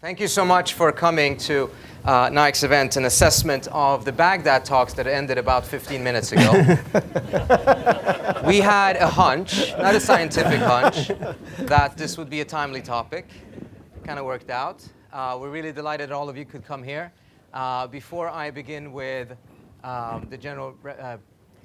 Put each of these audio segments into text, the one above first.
Thank you so much for coming to NIAC's event, an assessment of the Baghdad talks that ended about 15 minutes ago. We had a hunch, not a scientific hunch, that this would be a timely topic. Kind of worked out. We're really delighted all of you could come here. Before I begin with the general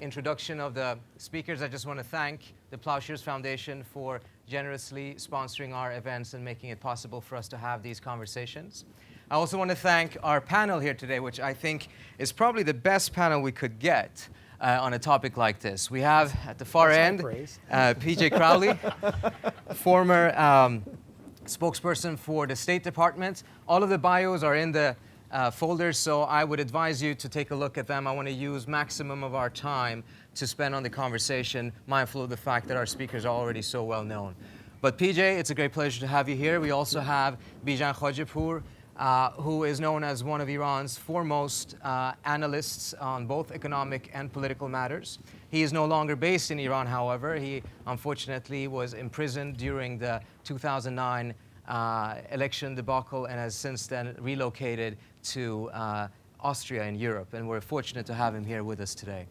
introduction of the speakers, I just want to thank the Plowshares Foundation for generously sponsoring our events and making it possible for us to have these conversations. I also want to thank our panel here today, which I think is probably the best panel we could get on a topic like this. We have at the far end PJ Crowley, former spokesperson for the State Department. All of the bios are in the folders, so I would advise you to take a look at them. I want to use maximum of our time to spend on the conversation, mindful of the fact that our speakers are already so well known. But PJ, it's a great pleasure to have you here. We also have Bijan Khajehpour, who is known as one of Iran's foremost analysts on both economic and political matters. He is no longer based in Iran, however. He unfortunately was imprisoned during the 2009 election debacle and has since then relocated to Austria in Europe, and we're fortunate to have him here with us today.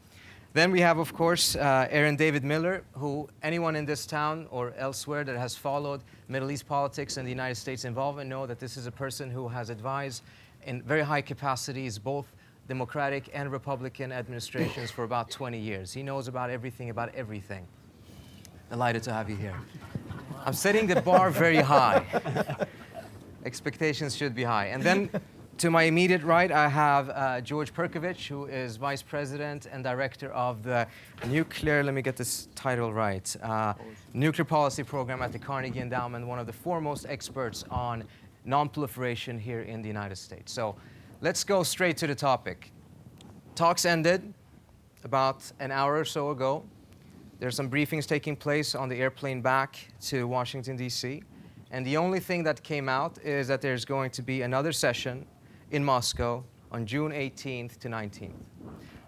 Then we have, of course, Aaron David Miller, who anyone in this town or elsewhere that has followed Middle East politics and the United States involvement know that this is a person who has advised in very high capacities both Democratic and Republican administrations for about 20 years. He knows about everything. Delighted to have you here. I'm setting the bar very high. Expectations should be high. And then to my immediate right, I have George Perkovich, who is Vice President and Director of the Nuclear, let me get this title right, Nuclear Policy Program at the Carnegie Endowment, one of the foremost experts on non-proliferation here in the United States. So let's go straight to the topic. Talks ended about an hour or so ago. There's some briefings taking place on the airplane back to Washington, D.C. And the only thing that came out is that there's going to be another session in Moscow on June 18th to 19th.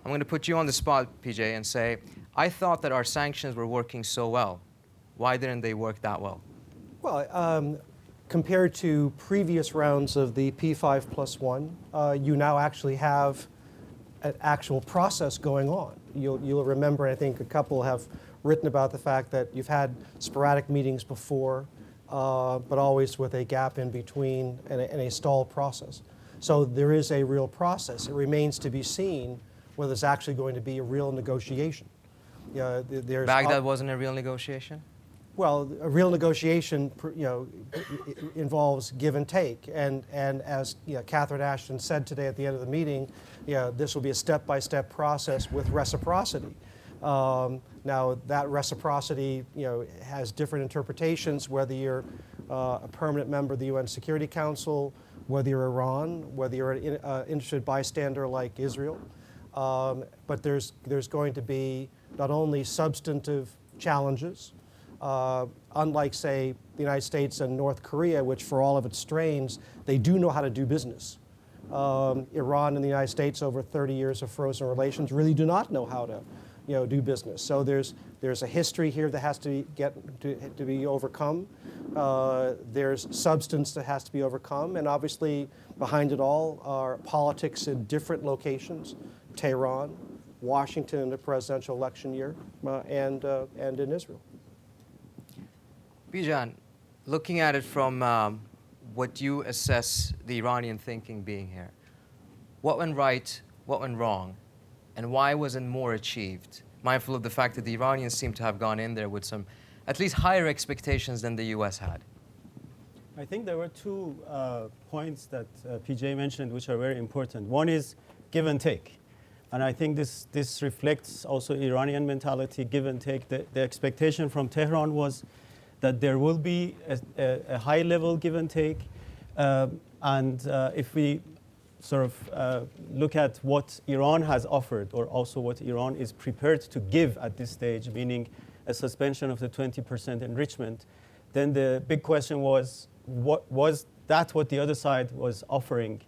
I'm going to put you on the spot, PJ, and say, I thought that our sanctions were working so well. Why didn't they work that well? Well, compared to previous rounds of the P5+1, you now actually have an actual process going on. You'll remember, I think a couple have written about the fact that you've had sporadic meetings before, but always with a gap in between and a stalled process. So there is a real process. It remains to be seen whether there's actually going to be a real negotiation. Baghdad wasn't a real negotiation? Well, a real negotiation, involves give and take, and as Catherine Ashton said today at the end of the meeting, this will be a step-by-step process with reciprocity. Now, that reciprocity, has different interpretations, whether you're a permanent member of the UN Security Council, whether you're Iran, whether you're an interested bystander like Israel. But there's going to be not only substantive challenges, unlike, say, the United States and North Korea, which for all of its strains, they do know how to do business. Iran and the United States, over 30 years of frozen relations, really do not know how to do business. So there's a history here that has to be overcome. There's substance that has to be overcome, and obviously behind it all are politics in different locations: Tehran, Washington in the presidential election year, and in Israel. Bijan, looking at it from what you assess the Iranian thinking being here, what went right, what went wrong, and why wasn't more achieved? Mindful of the fact that the Iranians seem to have gone in there with some at least higher expectations than the U.S. had. I think there were two points that PJ mentioned which are very important. One is give and take. And I think this reflects also Iranian mentality, give and take. The expectation from Tehran was that there will be a high-level give and take. And if we sort of look at what Iran has offered, or also what Iran is prepared to give at this stage, meaning a suspension of the 20% enrichment, then the big question was what the other side was offering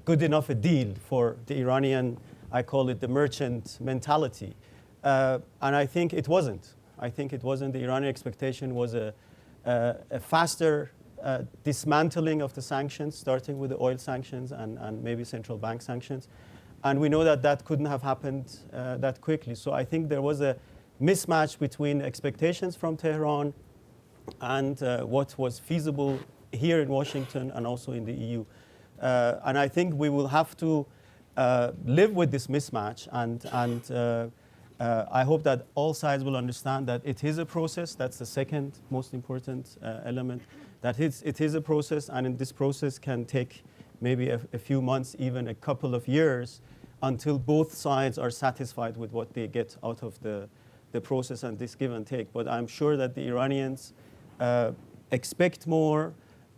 good enough a deal for the Iranian, I call it the merchant mentality. And I think it wasn't. The Iranian expectation was a faster dismantling of the sanctions, starting with the oil sanctions and maybe central bank sanctions. And we know that that couldn't have happened that quickly. So I think there was a mismatch between expectations from Tehran and what was feasible here in Washington and also in the EU. And I think we will have to live with this mismatch, and I hope that all sides will understand that it is a process. That's the second most important element, that it is a process, and in this process can take maybe a few months, even a couple of years, until both sides are satisfied with what they get out of the process and this give and take. But I'm sure that the Iranians expect more,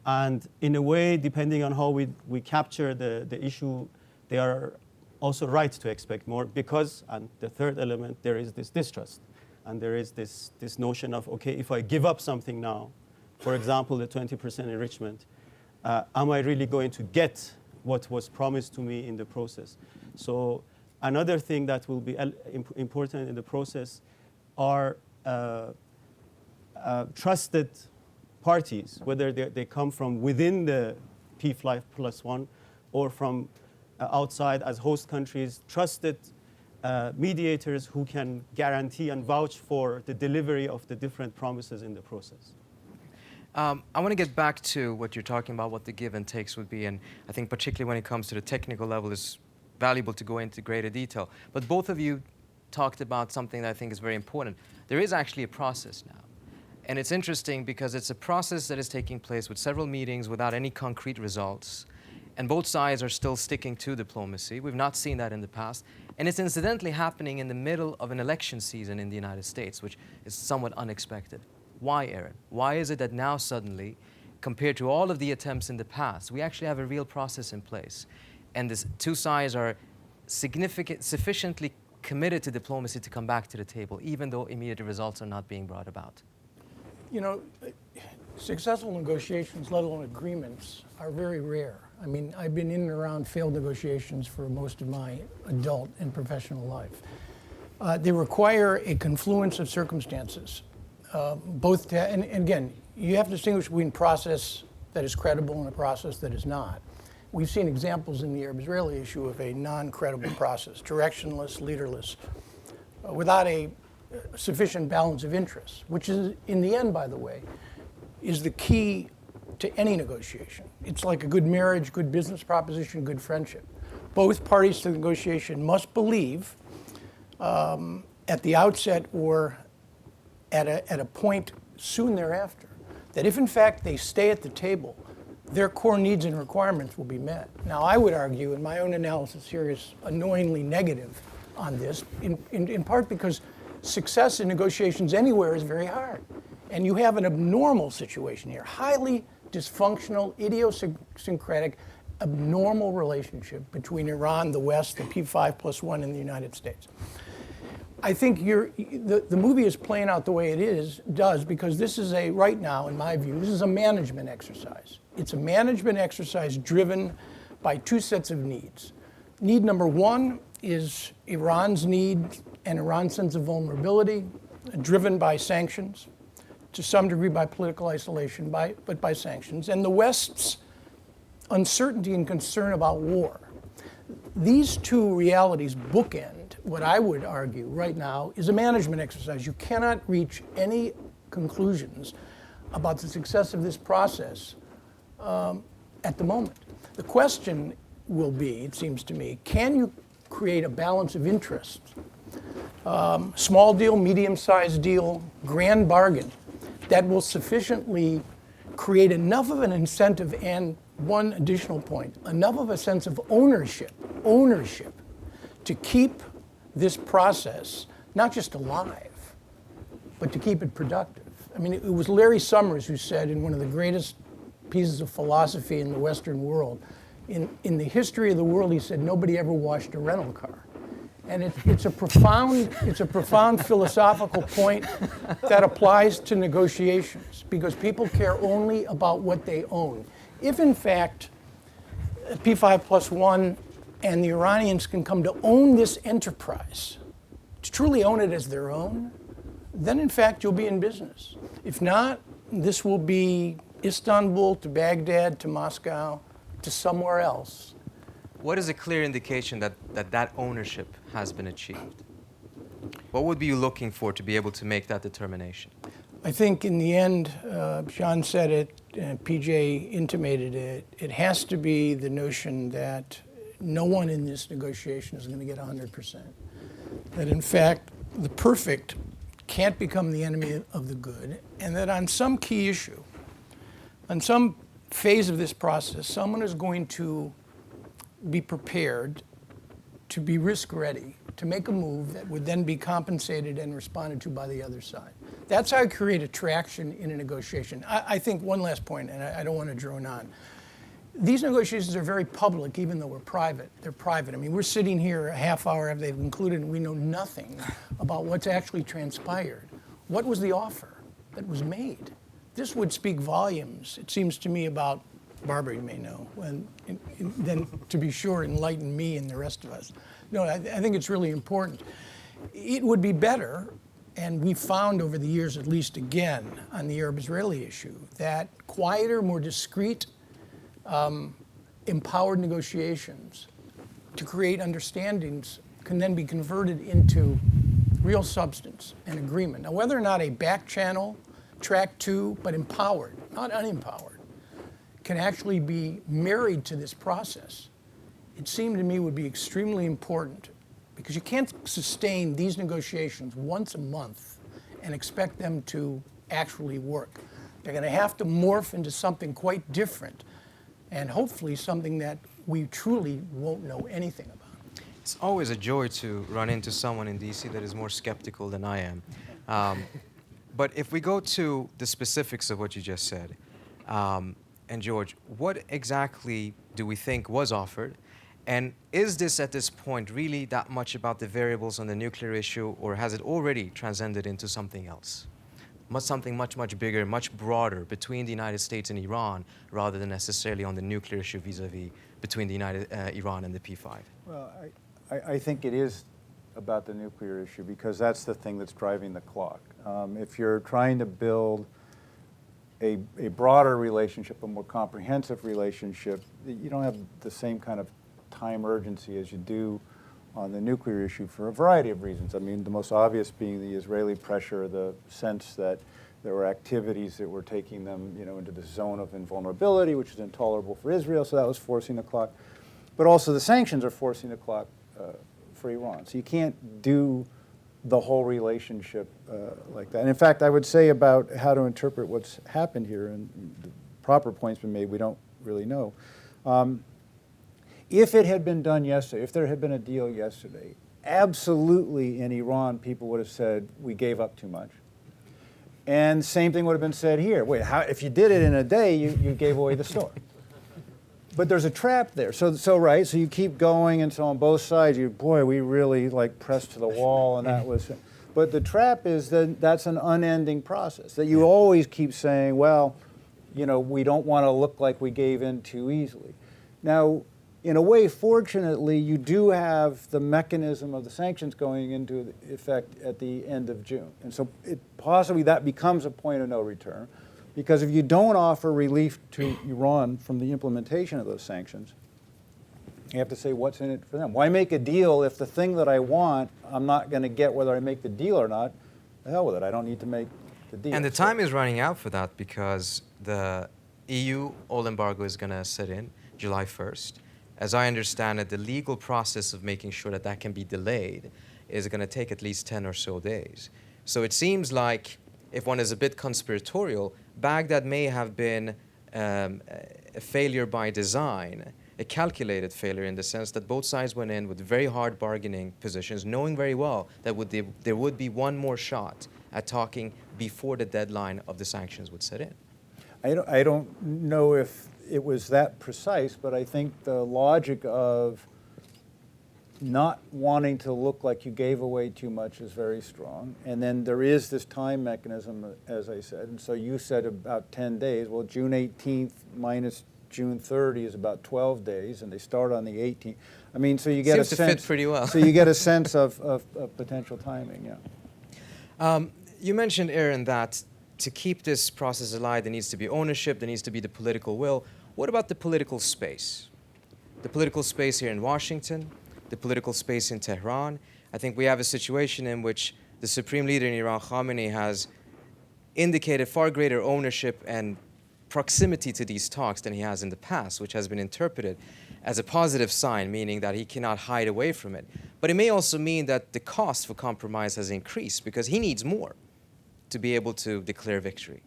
and in a way, depending on how we capture the issue, they are also right to expect more, because, and the third element, there is this distrust. And there is this notion of, okay, if I give up something now, for example, the 20% enrichment, am I really going to get what was promised to me in the process? So another thing that will be important in the process are trusted parties, whether they come from within the P5+1 or from outside as host countries, trusted mediators who can guarantee and vouch for the delivery of the different promises in the process. I want to get back to what you're talking about, what the give and takes would be, and I think particularly when it comes to the technical level, it's valuable to go into greater detail. But both of you talked about something that I think is very important. There is actually a process now. And it's interesting because it's a process that is taking place with several meetings without any concrete results. And both sides are still sticking to diplomacy. We've not seen that in the past. And it's incidentally happening in the middle of an election season in the United States, which is somewhat unexpected. Why, Aaron? Why is it that now suddenly, compared to all of the attempts in the past, we actually have a real process in place? And these two sides are sufficiently committed to diplomacy to come back to the table, even though immediate results are not being brought about. You know, successful negotiations, let alone agreements, are very rare. I mean, I've been in and around failed negotiations for most of my adult and professional life. They require a confluence of circumstances, and again, you have to distinguish between process that is credible and a process that is not. We've seen examples in the Arab-Israeli issue of a non-credible process, directionless, leaderless, without a sufficient balance of interests, which is, in the end, by the way, is the key to any negotiation. It's like a good marriage, good business proposition, good friendship. Both parties to the negotiation must believe at the outset or at a point soon thereafter that if in fact they stay at the table, their core needs and requirements will be met. Now, I would argue, and my own analysis here is annoyingly negative on this, in part because success in negotiations anywhere is very hard. And you have an abnormal situation here, highly dysfunctional, idiosyncratic, abnormal relationship between Iran, the West, the P5+1, and the United States. I think the movie is playing out the way it does because this is right now, in my view, this is a management exercise. It's a management exercise driven by two sets of needs. Need number one is Iran's need and Iran's sense of vulnerability, driven by sanctions, to some degree by political isolation, but by sanctions, and the West's uncertainty and concern about war. These two realities bookend what I would argue right now is a management exercise. You cannot reach any conclusions about the success of this process at the moment. The question will be, it seems to me, can you create a balance of interests? Small deal, medium-sized deal, grand bargain that will sufficiently create enough of an incentive and one additional point, enough of a sense of ownership to keep this process not just alive, but to keep it productive. I mean, it was Larry Summers who said in one of the greatest pieces of philosophy in the Western world, in the history of the world, he said, nobody ever washed a rental car. And it's a profound philosophical point that applies to negotiations because people care only about what they own. If in fact P5+1 and the Iranians can come to own this enterprise, to truly own it as their own, then in fact you'll be in business. If not, this will be Istanbul to Baghdad to Moscow to somewhere else. What is a clear indication that that ownership has been achieved? What would be you looking for to be able to make that determination? I think in the end, Bijan said it, PJ intimated it, it has to be the notion that no one in this negotiation is going to get 100%. That in fact, the perfect can't become the enemy of the good, and that on some key issue, on some phase of this process, someone is going to be prepared to be risk ready, to make a move that would then be compensated and responded to by the other side. That's how you create attraction in a negotiation. I think one last point, and I don't want to drone on. These negotiations are very public, even though we're private. They're private. I mean, we're sitting here a half hour after they've concluded, and we know nothing about what's actually transpired. What was the offer that was made? This would speak volumes, it seems to me, about Barbara, you may know, and then to be sure enlighten me and the rest of us. No, I think it's really important. It would be better, and we found over the years, at least again, on the Arab-Israeli issue, that quieter, more discreet, empowered negotiations to create understandings can then be converted into real substance and agreement. Now, whether or not a back channel, track two, but empowered, not unempowered, can actually be married to this process, it seemed to me would be extremely important, because you can't sustain these negotiations once a month and expect them to actually work. They're going to have to morph into something quite different, and hopefully something that we truly won't know anything about. It's always a joy to run into someone in DC that is more skeptical than I am. But if we go to the specifics of what you just said, and George, what exactly do we think was offered? And is this at this point really that much about the variables on the nuclear issue, or has it already transcended into something else? Something much, much bigger, much broader between the United States and Iran, rather than necessarily on the nuclear issue vis-a-vis between the Iran and the P5? Well, I think it is about the nuclear issue, because that's the thing that's driving the clock. If you're trying to build a broader relationship, a more comprehensive relationship, you don't have the same kind of time urgency as you do on the nuclear issue for a variety of reasons. I mean, the most obvious being the Israeli pressure, the sense that there were activities that were taking them, into the zone of invulnerability, which is intolerable for Israel, so that was forcing the clock. But also the sanctions are forcing the clock for Iran. So you can't do the whole relationship like that. And in fact, I would say about how to interpret what's happened here, and the proper point's been made, we don't really know. If it had been done yesterday, if there had been a deal yesterday, absolutely in Iran people would have said, we gave up too much. And same thing would have been said here. Wait, if you did it in a day, you gave away the store. But there's a trap there. So you keep going, and so on both sides, we really pressed to the wall, and that was. But the trap is that that's an unending process, that you always keep saying, well, we don't want to look like we gave in too easily. Now, in a way, fortunately, you do have the mechanism of the sanctions going into effect at the end of June. And so possibly that becomes a point of no return, because if you don't offer relief to Iran from the implementation of those sanctions, you have to say, what's in it for them? Why make a deal if the thing that I want, I'm not going to get whether I make the deal or not? The hell with it, I don't need to make the deal. And the time is running out for that, because the EU oil embargo is going to set in July 1st. As I understand it, the legal process of making sure that can be delayed is going to take at least 10 or so days. So it seems like, if one is a bit conspiratorial, Baghdad may have been a failure by design, a calculated failure, in the sense that both sides went in with very hard bargaining positions, knowing very well that there would be one more shot at talking before the deadline of the sanctions would set in. I don't know if it was that precise, but I think the logic of not wanting to look like you gave away too much is very strong. And then there is this time mechanism, as I said. And so you said about 10 days. Well, June 18th minus June 30 is about 12 days, and they start on the 18th. I mean, so you get Seems a to sense. fit pretty well. So you get a sense of potential timing, yeah. You mentioned, Aaron, that to keep this process alive, there needs to be ownership, there needs to be the political will. What about the political space? The political space here in Washington, the political space in Tehran. I think we have a situation in which the supreme leader in Iran, Khamenei, has indicated far greater ownership and proximity to these talks than he has in the past, which has been interpreted as a positive sign, meaning that he cannot hide away from it. But it may also mean that the cost for compromise has increased because he needs more to be able to declare victory.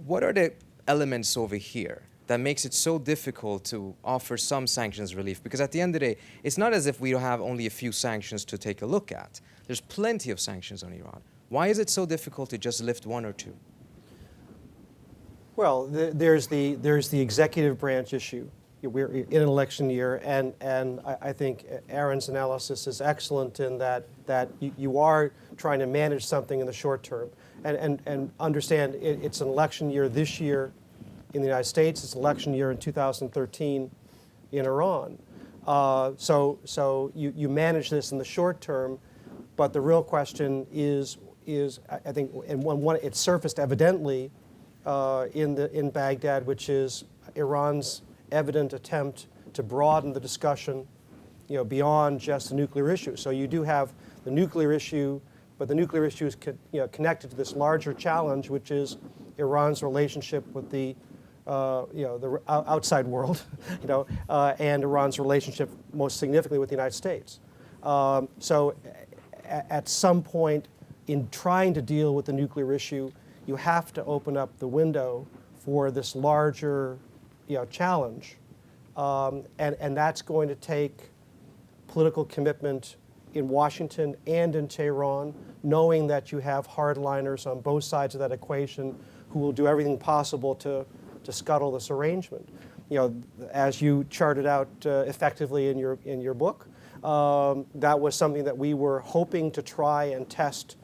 What are the elements over here that makes it so difficult to offer some sanctions relief? Because at the end of the day, it's not as if we have only a few sanctions to take a look at. There's plenty of sanctions on Iran. Why is it so difficult to just lift one or two? Well, there's the executive branch issue. We're in an election year, and I think Aaron's analysis is excellent in that you are trying to manage something in the short term, and understand it's an election year this year in the United States. It's an election year in 2013 in Iran. So you manage this in the short term, but the real question is I think, and one it surfaced evidently in Baghdad, which is Iran's evident attempt to broaden the discussion, beyond just the nuclear issue. So you do have the nuclear issue, but the nuclear issue is connected to this larger challenge, which is Iran's relationship with the outside world, and Iran's relationship most significantly with the United States. So at some point in trying to deal with the nuclear issue, you have to open up the window for this larger challenge. And that's going to take political commitment in Washington and in Tehran, knowing that you have hardliners on both sides of that equation who will do everything possible to scuttle this arrangement. As you charted out effectively in your book, that was something that we were hoping to try and test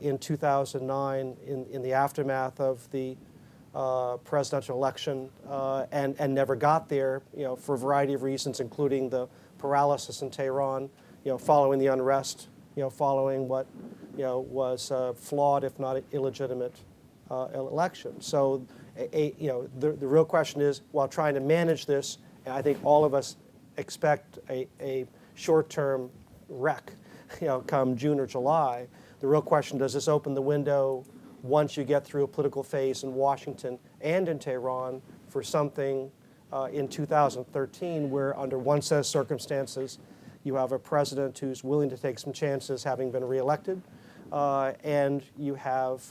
in 2009 in the aftermath of the presidential election, and never got there, for a variety of reasons, including the paralysis in Tehran, following the unrest, following what, was flawed, if not illegitimate, election. So, the real question is, while trying to manage this, and I think all of us expect a short-term wreck, come June or July. The real question, does this open the window once you get through a political phase in Washington and in Tehran for something in 2013 where, under one set of circumstances, you have a president who's willing to take some chances having been reelected, and you have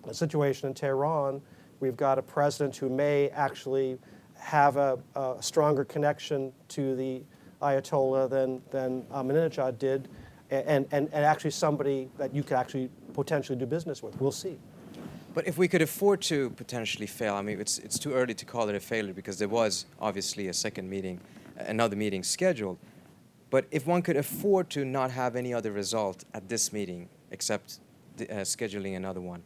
a situation in Tehran. We've got a president who may actually have a stronger connection to the Ayatollah than Ahmadinejad did, and actually somebody that you could actually potentially do business with. We'll see. But if we could afford to potentially fail, I mean, it's too early to call it a failure because there was obviously another meeting scheduled. But if one could afford to not have any other result at this meeting except scheduling another one,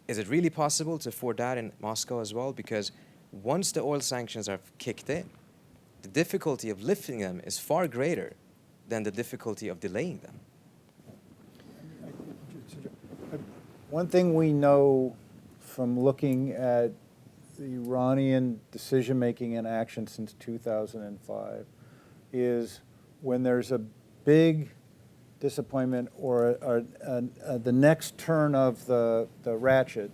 is it really possible to afford that in Moscow as well? Because once the oil sanctions are kicked in, the difficulty of lifting them is far greater than the difficulty of delaying them. One thing we know from looking at the Iranian decision-making and action since 2005 is when there's a big disappointment or the next turn of the ratchet,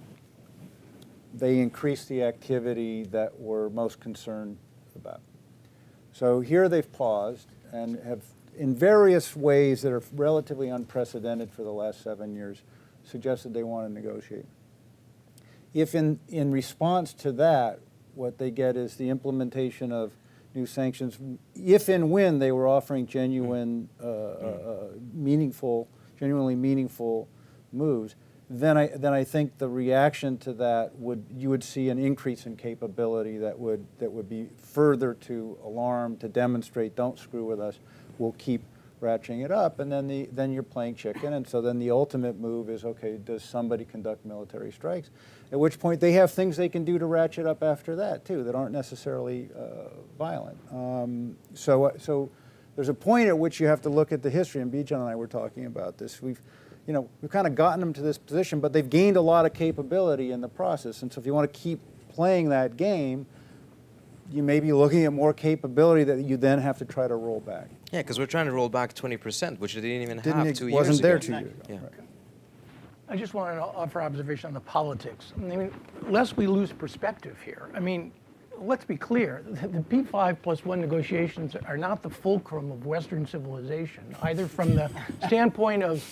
they increase the activity that we're most concerned about. So here they've paused and have, in various ways that are relatively unprecedented for the last 7 years, suggested they want to negotiate. If in response to that, what they get is the implementation of new sanctions, if and when they were offering genuinely meaningful moves, then I think the reaction to that you would see an increase in capability that would be further to alarm, to demonstrate, don't screw with us, we'll keep ratcheting it up, and then you're playing chicken, and so then the ultimate move is, okay, does somebody conduct military strikes? At which point they have things they can do to ratchet up after that too that aren't necessarily violent. So there's a point at which you have to look at the history, and Bijan and I were talking about this. you know, we've kind of gotten them to this position, but they've gained a lot of capability in the process. And so if you want to keep playing that game, you may be looking at more capability that you then have to try to roll back. Yeah, because we're trying to roll back 20%, which they didn't even have 2 years ago. Wasn't there 2 years ago. Yeah. Right. I just want to offer observation on the politics. I mean, lest we lose perspective here. I mean, let's be clear. The P5+1 negotiations are not the fulcrum of Western civilization, either from the standpoint of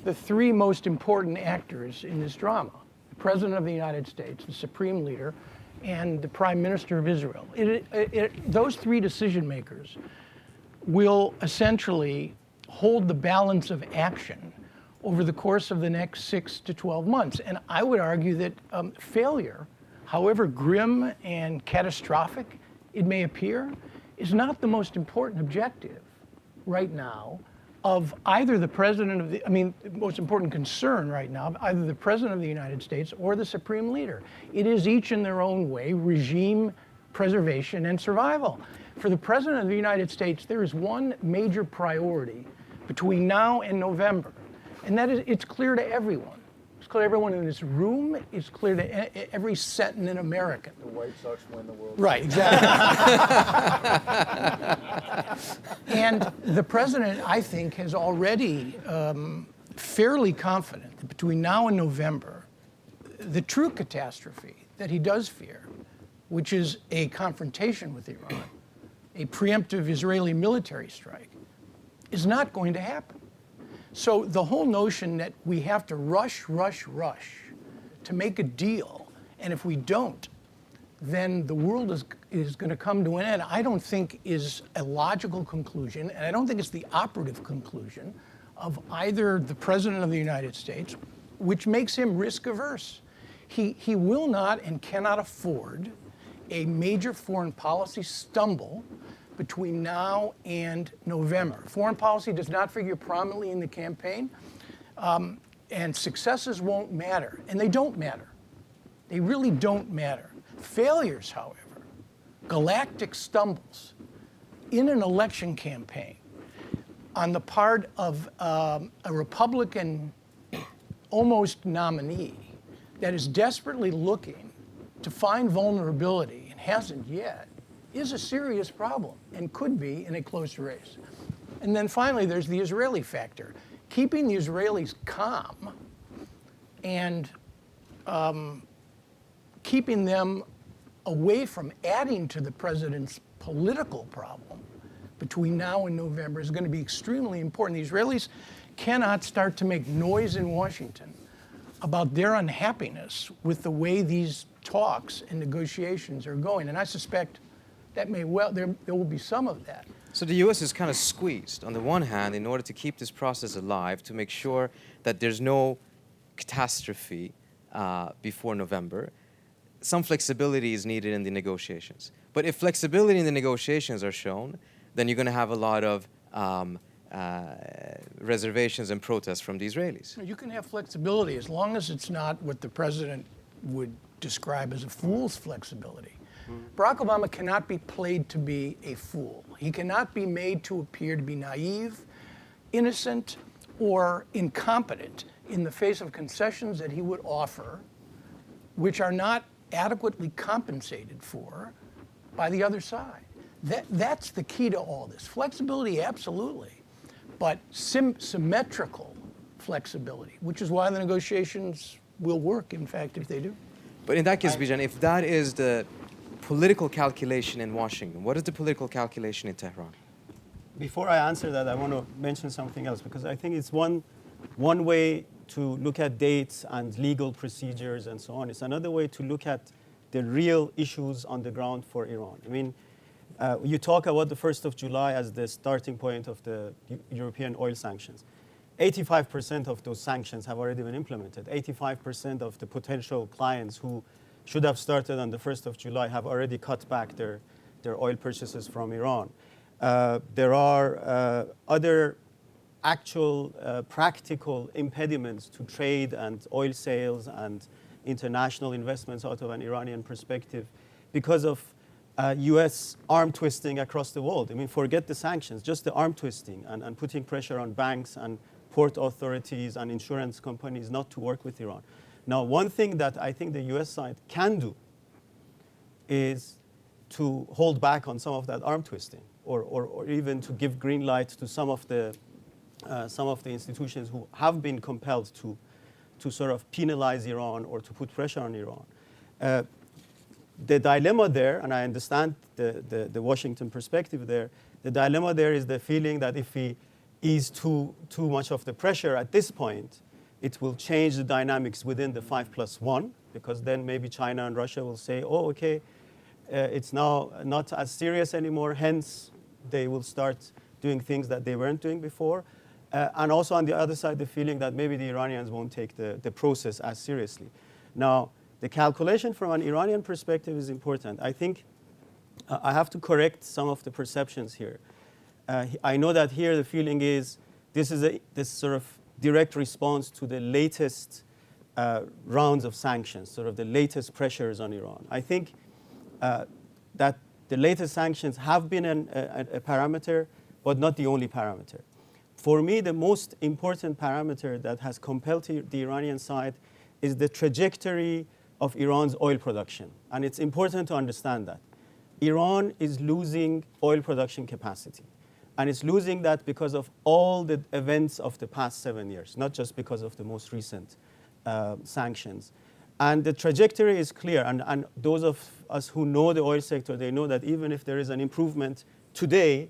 the 3 most important actors in this drama: the President of the United States, the Supreme Leader, and the Prime Minister of Israel. Those 3 decision makers will essentially hold the balance of action over the course of the next 6 to 12 months. And I would argue that failure, however grim and catastrophic it may appear, is not the most important objective right now of either the President of the, the most important concern right now of either the President of the United States or the Supreme Leader. It is each in their own way regime preservation and survival. For the President of the United States, there is one major priority between now and November, and that is, it's clear to everyone. It's clear to everyone in this room. It's clear to every sentient American. The White Sox win the World Right, exactly. And the president, I think, has already fairly confident that between now and November, the true catastrophe that he does fear, which is a confrontation with Iran, a preemptive Israeli military strike, is not going to happen. So the whole notion that we have to rush to make a deal, and if we don't, then the world is going to come to an end, I don't think is a logical conclusion, and I don't think it's the operative conclusion of either the President of the United States, which makes him risk averse. He will not and cannot afford a major foreign policy stumble between now and November. Foreign policy does not figure prominently in the campaign, and successes won't matter, and they don't matter. They really don't matter. Failures, however, galactic stumbles in an election campaign on the part of a Republican almost nominee that is desperately looking to find vulnerability and hasn't yet, is a serious problem and could be in a close race. And then finally, there's the Israeli factor. Keeping the Israelis calm and keeping them away from adding to the president's political problem between now and November is going to be extremely important. The Israelis cannot start to make noise in Washington about their unhappiness with the way these talks and negotiations are going. And I suspect that there will be some of that. So the U.S. is kind of squeezed, on the one hand, in order to keep this process alive, to make sure that there's no catastrophe before November. Some flexibility is needed in the negotiations. But if flexibility in the negotiations are shown, then you're going to have a lot of reservations and protests from the Israelis. You can have flexibility as long as it's not what the president would describe as a fool's flexibility. Barack Obama cannot be played to be a fool. He cannot be made to appear to be naive, innocent, or incompetent in the face of concessions that he would offer, which are not adequately compensated for by the other side. That's the key to all this. Flexibility, absolutely, but symmetrical flexibility, which is why the negotiations will work, in fact, if they do. But in that case, Bijan, if that is the political calculation in Washington, what is the political calculation in Tehran? Before I answer that, I want to mention something else, because I think it's one way to look at dates and legal procedures and so on. It's another way to look at the real issues on the ground for Iran. I mean, you talk about the 1st of July as the starting point of the European oil sanctions. 85% of those sanctions have already been implemented. 85% of the potential clients who should have started on the 1st of July have already cut back their oil purchases from Iran. There are other actual practical impediments to trade and oil sales and international investments out of an Iranian perspective because of U.S. arm twisting across the world. I mean, forget the sanctions, just the arm twisting and putting pressure on banks and port authorities and insurance companies not to work with Iran. Now, one thing that I think the US side can do is to hold back on some of that arm twisting, or even to give green light to some of the institutions who have been compelled to sort of penalize Iran or to put pressure on Iran. The dilemma there, and I understand the Washington perspective there, the dilemma there is the feeling that if we ease too much of the pressure at this point, it will change the dynamics within the 5+1, because then maybe China and Russia will say, oh, okay, it's now not as serious anymore, hence they will start doing things that they weren't doing before. And also on the other side, the feeling that maybe the Iranians won't take the process as seriously. Now, the calculation from an Iranian perspective is important. I think I have to correct some of the perceptions here. I know that here the feeling is this is this sort of direct response to the latest rounds of sanctions, sort of the latest pressures on Iran. I think that the latest sanctions have been a parameter, but not the only parameter. For me, the most important parameter that has compelled the Iranian side is the trajectory of Iran's oil production. And it's important to understand that. Iran is losing oil production capacity. And it's losing that because of all the events of the past 7 years, not just because of the most recent sanctions. And the trajectory is clear. And those of us who know the oil sector, they know that even if there is an improvement today,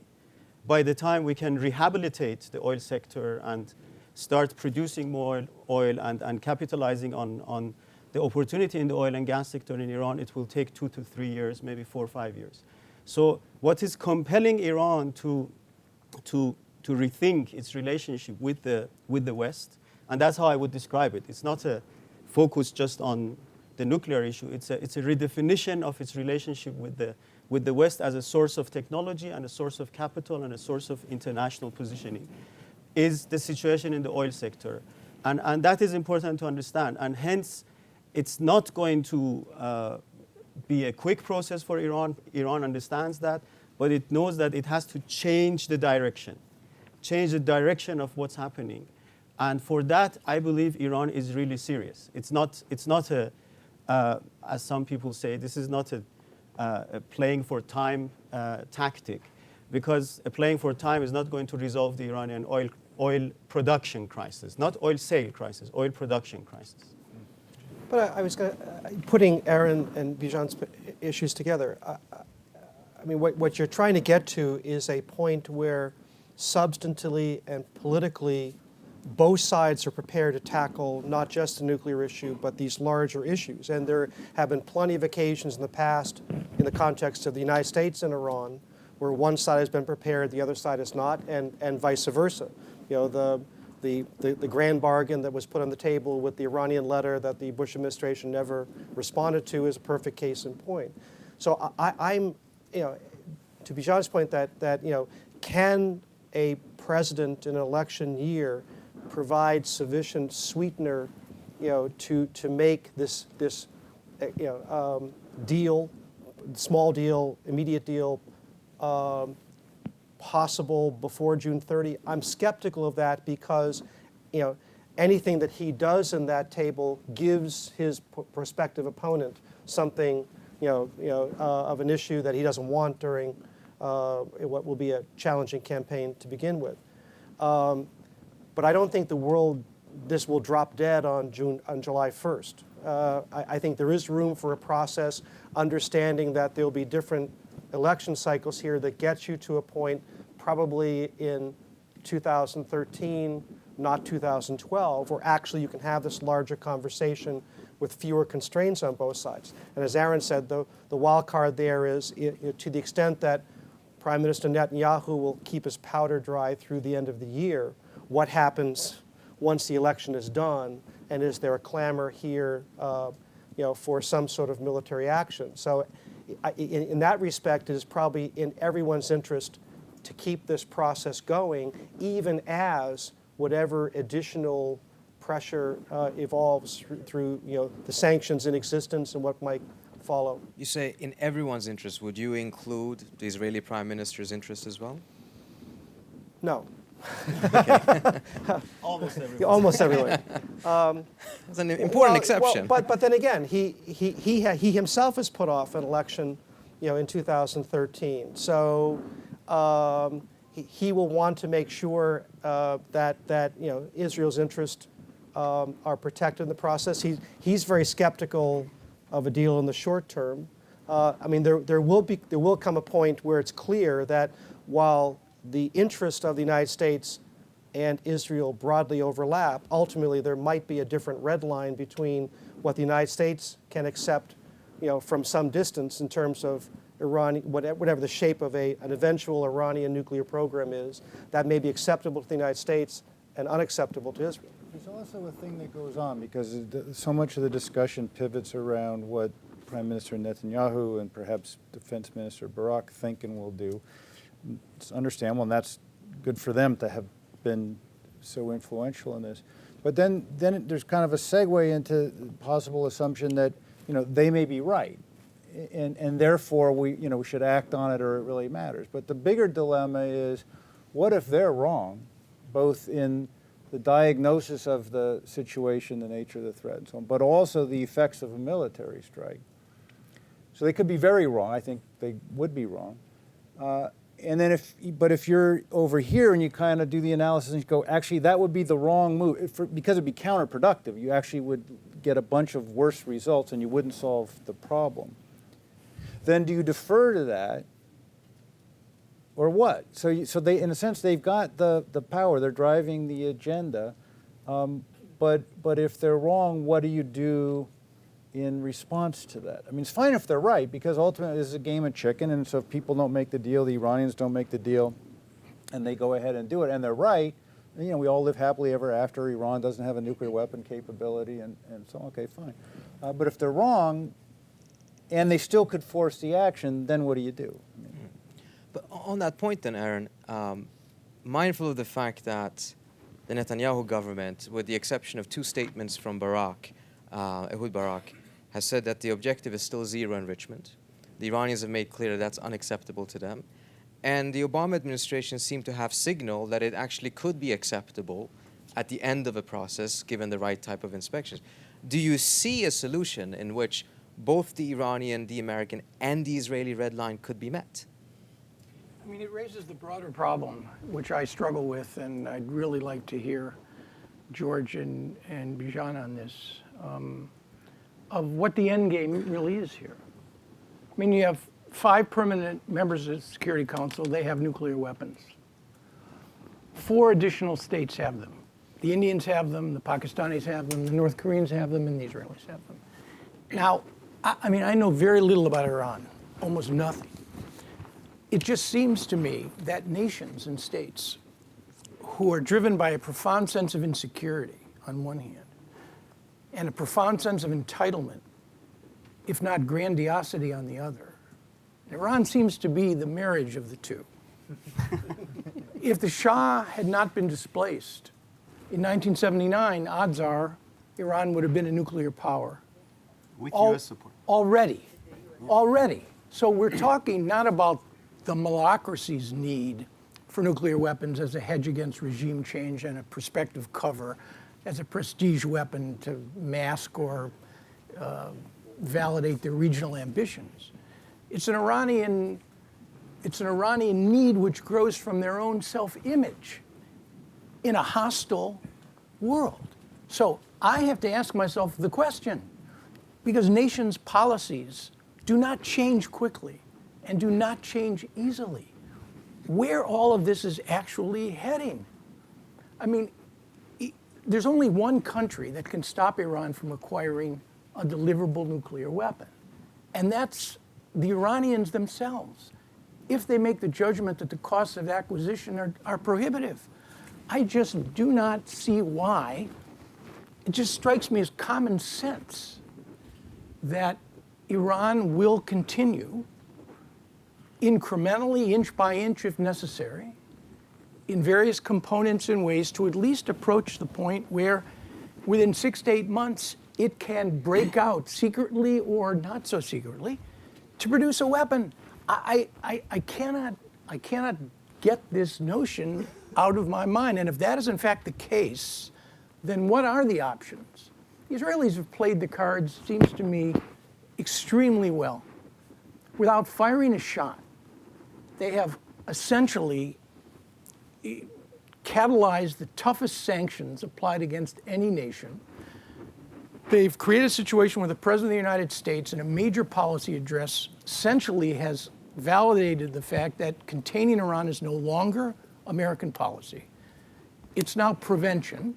by the time we can rehabilitate the oil sector and start producing more oil and capitalizing on the opportunity in the oil and gas sector in Iran, it will take 2 to 3 years, maybe 4 or 5 years. So what is compelling Iran to rethink its relationship with the West, and that's how I would describe it. It's not a focus just on the nuclear issue. It's a redefinition of its relationship with the West as a source of technology and a source of capital and a source of international positioning, is the situation in the oil sector. And that is important to understand. And hence, it's not going to be a quick process for Iran. Iran understands that, but it knows that it has to change the direction of what's happening. And for that, I believe Iran is really serious. It's not a, as some people say, this is not a playing for time tactic, because a playing for time is not going to resolve the Iranian oil production crisis, not oil sale crisis, oil production crisis. But I was putting Aaron and Bijan's issues together. I mean, what you're trying to get to is a point where substantively and politically both sides are prepared to tackle not just the nuclear issue, but these larger issues. And there have been plenty of occasions in the past, in the context of the United States and Iran, where one side has been prepared, the other side has not, and vice versa. You know, the grand bargain that was put on the table with the Iranian letter that the Bush administration never responded to is a perfect case in point. So I'm, you know, to Bijan's point that you know, can a president in an election year provide sufficient sweetener, you know, to make this you know, deal, small deal, immediate deal, possible before June 30? I'm skeptical of that because, you know, anything that he does in that table gives his prospective opponent something, you know, of an issue that he doesn't want during what will be a challenging campaign to begin with. But I don't think this will drop dead on July 1st. I think there is room for a process, understanding that there'll be different election cycles here that gets you to a point probably in 2013, not 2012, where actually you can have this larger conversation with fewer constraints on both sides. And as Aaron said, the wild card there is, to the extent that Prime Minister Netanyahu will keep his powder dry through the end of the year, what happens once the election is done, and is there a clamor here, you know, for some sort of military action? So, in that respect, it is probably in everyone's interest to keep this process going, even as whatever additional pressure evolves through, you know, the sanctions in existence and what might follow. You say in everyone's interest. Would you include the Israeli Prime Minister's interest as well? No. Almost everyone. Almost everyone. It's an important exception. But then again, he himself has put off an election, in 2013. So he will want to make sure that Israel's interests are protected in the process. He's very skeptical of a deal in the short term. I mean, there will come a point where it's clear that while the interest of the United States and Israel broadly overlap, ultimately there might be a different red line between what the United States can accept, from some distance in terms of Iran, whatever the shape of an eventual Iranian nuclear program is, that may be acceptable to the United States and unacceptable to Israel. There's also a thing that goes on because so much of the discussion pivots around what Prime Minister Netanyahu and perhaps Defense Minister Barak think and will do. It's understandable, and that's good for them to have been so influential in this. But then there's kind of a segue into the possible assumption that they may be right, and therefore we should act on it or it really matters. But the bigger dilemma is, what if they're wrong, both in the diagnosis of the situation, the nature of the threat, and so on, but also the effects of a military strike. So they could be very wrong. I think they would be wrong. And then if you're over here and you kind of do the analysis and you go, actually that would be the wrong move, because it'd be counterproductive. You actually would get a bunch of worse results and you wouldn't solve the problem. Then do you defer to that, or what? So they, in a sense, they've got the power. They're driving the agenda. But if they're wrong, what do you do in response to that? I mean, it's fine if they're right, because ultimately this is a game of chicken, and so if people don't make the deal, the Iranians don't make the deal, and they go ahead and do it, and they're right, we all live happily ever after. Iran doesn't have a nuclear weapon capability, and so, okay, fine. But if they're wrong, and they still could force the action, then what do you do? But on that point then, Aaron, mindful of the fact that the Netanyahu government, with the exception of two statements from Ehud Barak, has said that the objective is still zero enrichment. The Iranians have made clear that that's unacceptable to them. And the Obama administration seemed to have signaled that it actually could be acceptable at the end of a process, given the right type of inspections. Do you see a solution in which both the Iranian, the American, and the Israeli red line could be met? I mean, it raises the broader problem, which I struggle with, and I'd really like to hear George and Bijan on this, of what the end game really is here. I mean, you have 5 permanent members of the Security Council. They have nuclear weapons. 4 additional states have them. The Indians have them, the Pakistanis have them, the North Koreans have them, and the Israelis have them. Now, I mean, I know very little about Iran, almost nothing. It just seems to me that nations and states who are driven by a profound sense of insecurity on one hand, and a profound sense of entitlement, if not grandiosity, on the other. Iran seems to be the marriage of the two. If the Shah had not been displaced in 1979, odds are Iran would have been a nuclear power. With U.S. support. Already. So we're talking not about the malocracy's need for nuclear weapons as a hedge against regime change and a prospective cover, as a prestige weapon to mask or validate their regional ambitions. It's an Iranian need which grows from their own self-image in a hostile world. So I have to ask myself the question, because nations' policies do not change quickly and do not change easily, where all of this is actually heading. I mean, there's only one country that can stop Iran from acquiring a deliverable nuclear weapon, and that's the Iranians themselves, if they make the judgment that the costs of acquisition are prohibitive. I just do not see why. It just strikes me as common sense that Iran will continue incrementally, inch by inch if necessary, in various components and ways to at least approach the point where within 6 to 8 months it can break out secretly or not so secretly to produce a weapon. I cannot get this notion out of my mind. And if that is in fact the case, then what are the options? The Israelis have played the cards, seems to me, extremely well. Without firing a shot, they have essentially catalyzed the toughest sanctions applied against any nation. They've created a situation where the President of the United States, in a major policy address, essentially has validated the fact that containing Iran is no longer American policy. It's now prevention,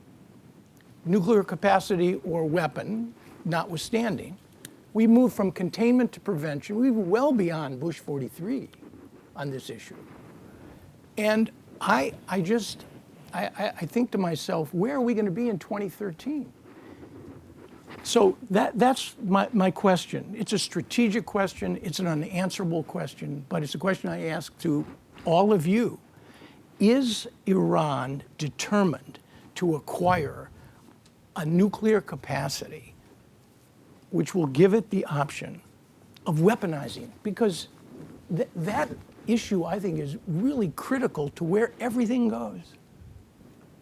nuclear capacity or weapon notwithstanding. We moved from containment to prevention. We were well beyond Bush 43 on this issue. And I think to myself, where are we going to be in 2013? So that's my question. It's a strategic question. It's an unanswerable question, but it's a question I ask to all of you. Is Iran determined to acquire a nuclear capacity which will give it the option of weaponizing? Because that issue, I think, is really critical to where everything goes.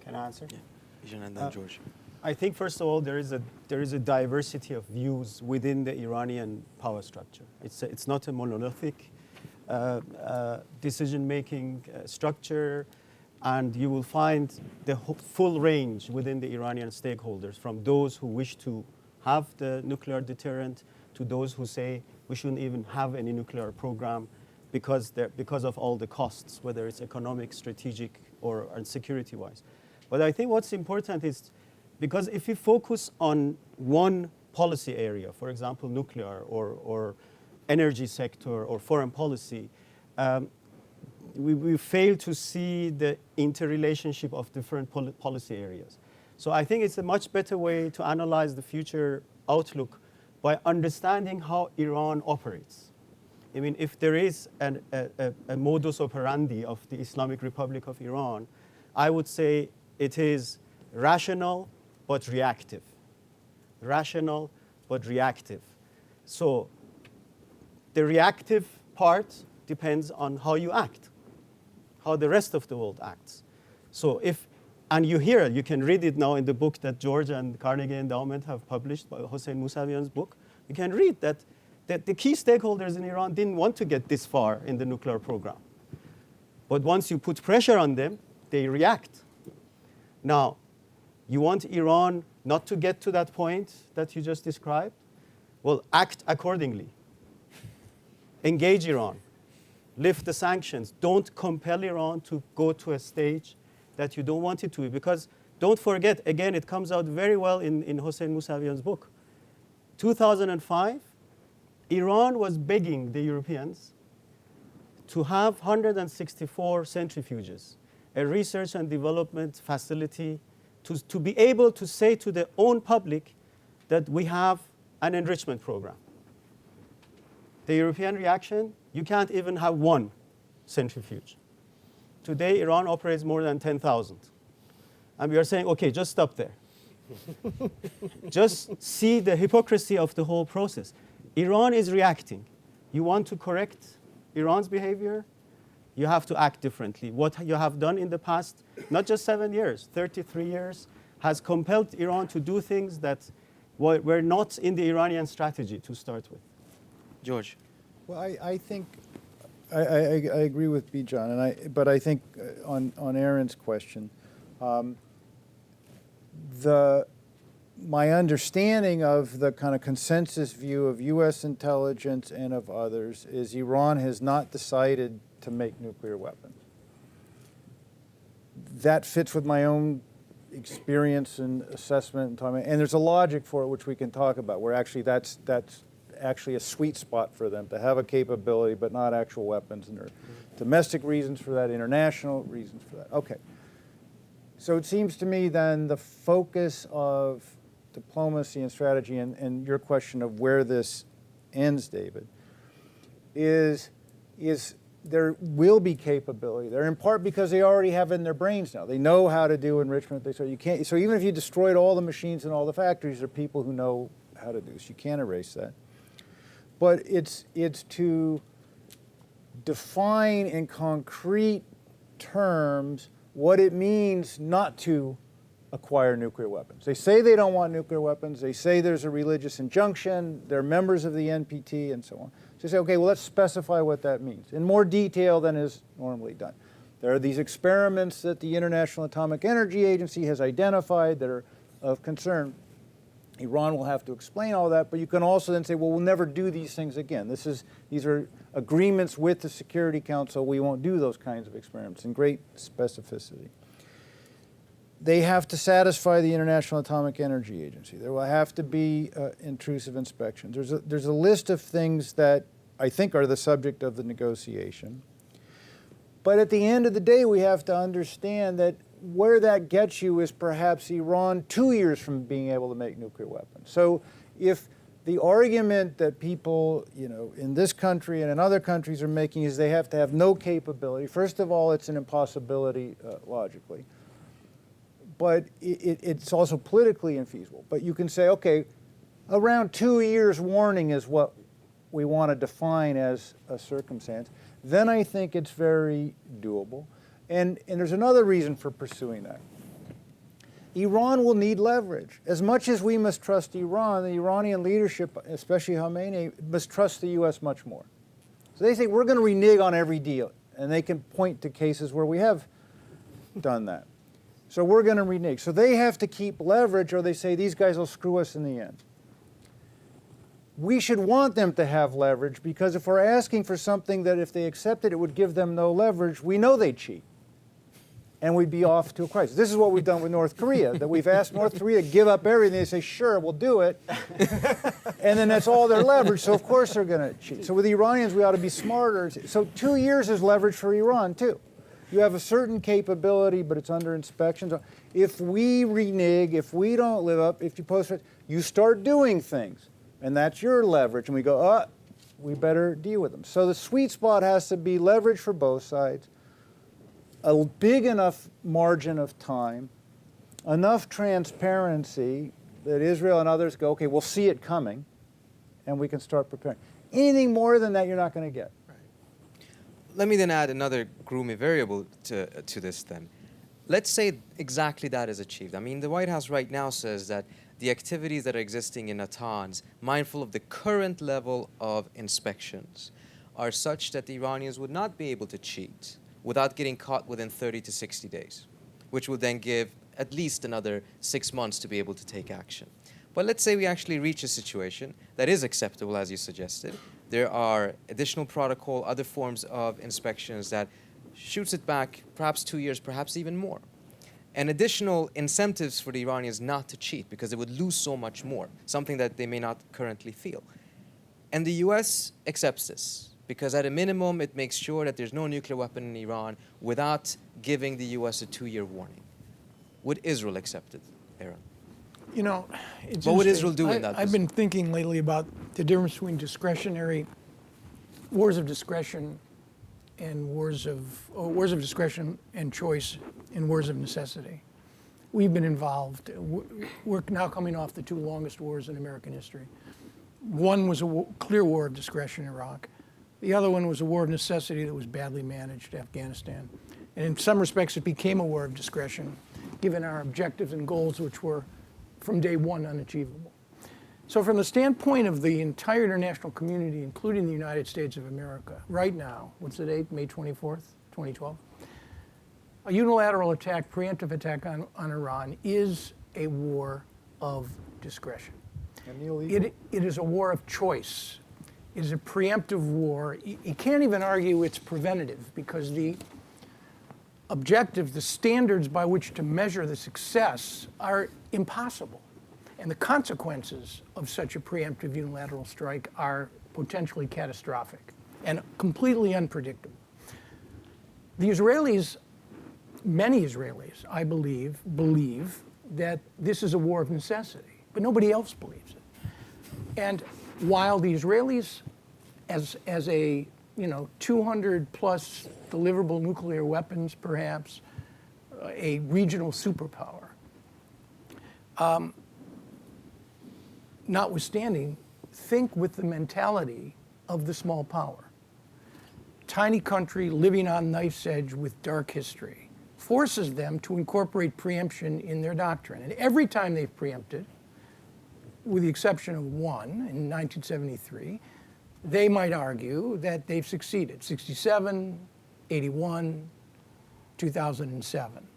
Can I answer? Yeah. Bijan and then George. I think, first of all, there is a diversity of views within the Iranian power structure. It's not a monolithic decision-making structure, and you will find the full range within the Iranian stakeholders, from those who wish to have the nuclear deterrent to those who say we shouldn't even have any nuclear program because of all the costs, whether it's economic, strategic, or security-wise. But I think what's important is, because if you focus on one policy area, for example, nuclear or energy sector or foreign policy, we fail to see the interrelationship of different policy areas. So I think it's a much better way to analyze the future outlook by understanding how Iran operates. I mean, if there is a modus operandi of the Islamic Republic of Iran, I would say it is rational but reactive. Rational but reactive. So the reactive part depends on how you act, how the rest of the world acts. So and you can read it now in the book that George and Carnegie Endowment have published, by Hossein Mousavian's book. You can read that the key stakeholders in Iran didn't want to get this far in the nuclear program. But once you put pressure on them, they react. Now, you want Iran not to get to that point that you just described? Well, act accordingly. Engage Iran. Lift the sanctions. Don't compel Iran to go to a stage that you don't want it to be. Because don't forget, again, it comes out very well in Hossein Mousavian's book. 2005, Iran was begging the Europeans to have 164 centrifuges, a research and development facility to be able to say to their own public that we have an enrichment program. The European reaction, you can't even have one centrifuge. Today, Iran operates more than 10,000. And we are saying, okay, just stop there. Just see the hypocrisy of the whole process. Iran is reacting. You want to correct Iran's behavior? You have to act differently. What you have done in the past, not just 7 years, 33 years, has compelled Iran to do things that were not in the Iranian strategy to start with. George. Well, I think I agree with Bijan, but I think on Aaron's question, my understanding of the kind of consensus view of U.S. intelligence and of others is Iran has not decided to make nuclear weapons. That fits with my own experience and assessment and time, and there's a logic for it which we can talk about, where actually that's actually a sweet spot for them to have a capability but not actual weapons, and there are domestic reasons for that, international reasons for that. Okay. So it seems to me then the focus of diplomacy and strategy, and your question of where this ends, David, is there will be capability there, in part because they already have it in their brains now. They know how to do enrichment. So even if you destroyed all the machines and all the factories, there are people who know how to do this. You can't erase that. But it's to define in concrete terms what it means not to acquire nuclear weapons. They say they don't want nuclear weapons. They say there's a religious injunction. They're members of the NPT and so on. So they say, okay, well, let's specify what that means in more detail than is normally done. There are these experiments that the International Atomic Energy Agency has identified that are of concern. Iran will have to explain all that, but you can also then say, well, we'll never do these things again. These are agreements with the Security Council. We won't do those kinds of experiments in great specificity. They have to satisfy the International Atomic Energy Agency. There will have to be intrusive inspections. There's a list of things that I think are the subject of the negotiation. But at the end of the day, we have to understand that where that gets you is perhaps Iran 2 years from being able to make nuclear weapons. So if the argument that people, in this country and in other countries are making is they have to have no capability, first of all, it's an impossibility logically. But it's also politically infeasible. But you can say, okay, around 2 years warning is what we want to define as a circumstance. Then I think it's very doable. And there's another reason for pursuing that. Iran will need leverage. As much as we must trust Iran, the Iranian leadership, especially Khamenei, must trust the U.S. much more. So they say, we're going to renege on every deal. And they can point to cases where we have done that. So we're going to renege. So they have to keep leverage, or they say these guys will screw us in the end. We should want them to have leverage, because if we're asking for something that if they accepted it would give them no leverage, we know they'd cheat. And we'd be off to a crisis. This is what we've done with North Korea, that we've asked North Korea to give up everything. They say, sure, we'll do it. And then that's all their leverage, so of course they're going to cheat. So with the Iranians, we ought to be smarter. So 2 years is leverage for Iran, too. You have a certain capability, but it's under inspection. So if we renege, if we don't live up, if you post it, you start doing things. And that's your leverage. And we go, we better deal with them. So the sweet spot has to be leverage for both sides, a big enough margin of time, enough transparency that Israel and others go, okay, we'll see it coming, and we can start preparing. Anything more than that, you're not going to get. Let me then add another gloomy variable to this then. Let's say exactly that is achieved. I mean, the White House right now says that the activities that are existing in Natanz, mindful of the current level of inspections, are such that the Iranians would not be able to cheat without getting caught within 30 to 60 days, which would then give at least another 6 months to be able to take action. But let's say we actually reach a situation that is acceptable, as you suggested. There are additional protocol, other forms of inspections that shoots it back perhaps 2 years, perhaps even more. And additional incentives for the Iranians not to cheat, because they would lose so much more, something that they may not currently feel. And the US accepts this, because at a minimum, it makes sure that there's no nuclear weapon in Iran without giving the US a 2-year warning. Would Israel accept it, Aaron? It's what would interesting. Israel do in that I've been thinking lately about the difference between wars of discretion and wars of discretion and choice and wars of necessity. We've been involved. We're now coming off the 2 longest wars in American history. One was a clear war of discretion in Iraq. The other one was a war of necessity that was badly managed, Afghanistan. And in some respects, it became a war of discretion, given our objectives and goals, which were from day one unachievable. So from the standpoint of the entire international community, including the United States of America, right now, what's the date, May 24th, 2012? A unilateral attack, preemptive attack on Iran is a war of discretion. It is a war of choice. It is a preemptive war. You can't even argue it's preventative, because the objectives, the standards by which to measure the success are impossible. And the consequences of such a preemptive unilateral strike are potentially catastrophic and completely unpredictable. The Israelis, many Israelis, I believe that this is a war of necessity, but nobody else believes it. And while the Israelis, as a 200 plus deliverable nuclear weapons, perhaps a regional superpower, notwithstanding, think with the mentality of the small power. Tiny country living on knife's edge with dark history, forces them to incorporate preemption in their doctrine. And every time they've preempted, with the exception of one in 1973, they might argue that they've succeeded. 67, 81, 2007.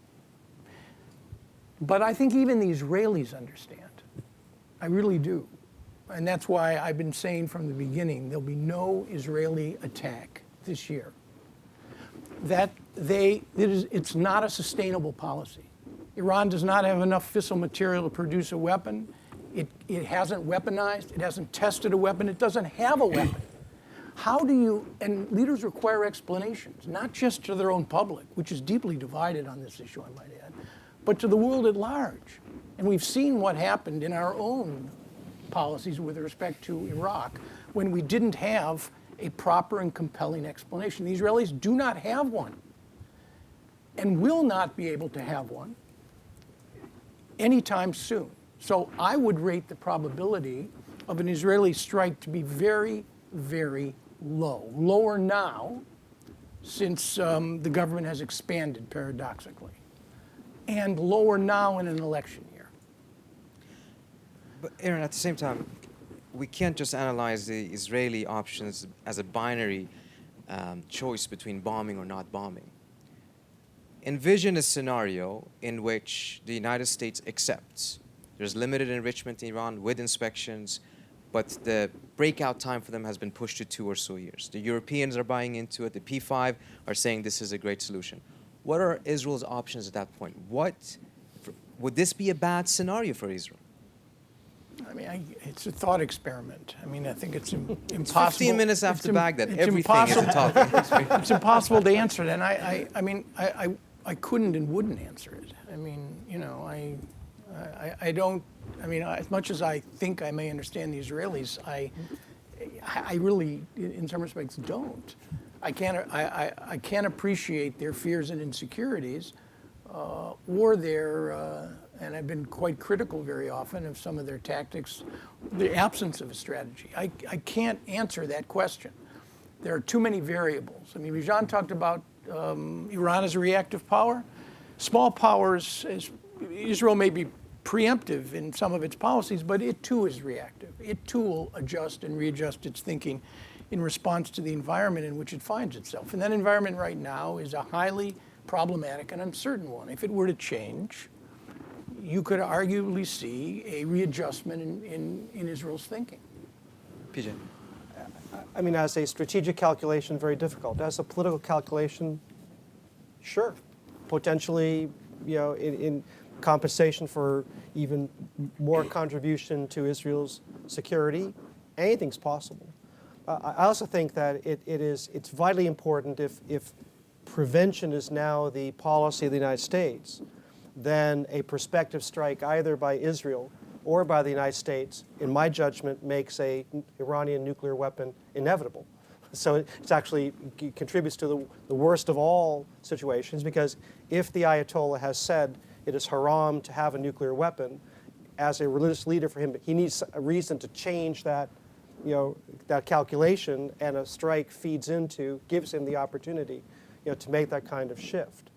But I think even the Israelis understand. I really do. And that's why I've been saying from the beginning, there'll be no Israeli attack this year. It's not a sustainable policy. Iran does not have enough fissile material to produce a weapon. It hasn't weaponized. It hasn't tested a weapon. It doesn't have a weapon. How do you, and leaders require explanations, not just to their own public, which is deeply divided on this issue, I might add, but to the world at large. And we've seen what happened in our own policies with respect to Iraq when we didn't have a proper and compelling explanation. The Israelis do not have one and will not be able to have one anytime soon. So I would rate the probability of an Israeli strike to be very, very low. Lower now, since the government has expanded paradoxically, and lower now in an election year. But Aaron, at the same time, we can't just analyze the Israeli options as a binary choice between bombing or not bombing. Envision a scenario in which the United States accepts there's limited enrichment in Iran with inspections, but the breakout time for them has been pushed to 2 or so years. The Europeans are buying into it. The P5 are saying this is a great solution. What are Israel's options at that point? Would this be a bad scenario for Israel? I mean, it's a thought experiment. I mean, I think it's impossible. It's 15 minutes after Baghdad. Everything is a thought experiment. It's impossible to answer it. And I mean, I couldn't and wouldn't answer it. I mean, you know, I don't, I mean, as much as I think I may understand the Israelis, I really, in some respects, don't. I can't appreciate their fears and insecurities or their, and I've been quite critical very often of some of their tactics, the absence of a strategy. I can't answer that question. There are too many variables. I mean, Bijan talked about Iran as a reactive power. Small powers, Israel may be preemptive in some of its policies, but it too is reactive. It too will adjust and readjust its thinking in response to the environment in which it finds itself. And that environment right now is a highly problematic and uncertain one. If it were to change, you could arguably see a readjustment in Israel's thinking. PJ. I mean, as a strategic calculation, very difficult. As a political calculation, sure. Potentially, you know, in compensation for even more contribution to Israel's security, anything's possible. I also think that it's vitally important if prevention is now the policy of the United States, then a prospective strike either by Israel or by the United States, in my judgment, makes an Iranian nuclear weapon inevitable. So it actually contributes to the worst of all situations, because if the Ayatollah has said it is haram to have a nuclear weapon, as a religious leader for him, he needs a reason to change that, you know, that calculation, and a strike gives him the opportunity, you know, to make that kind of shift.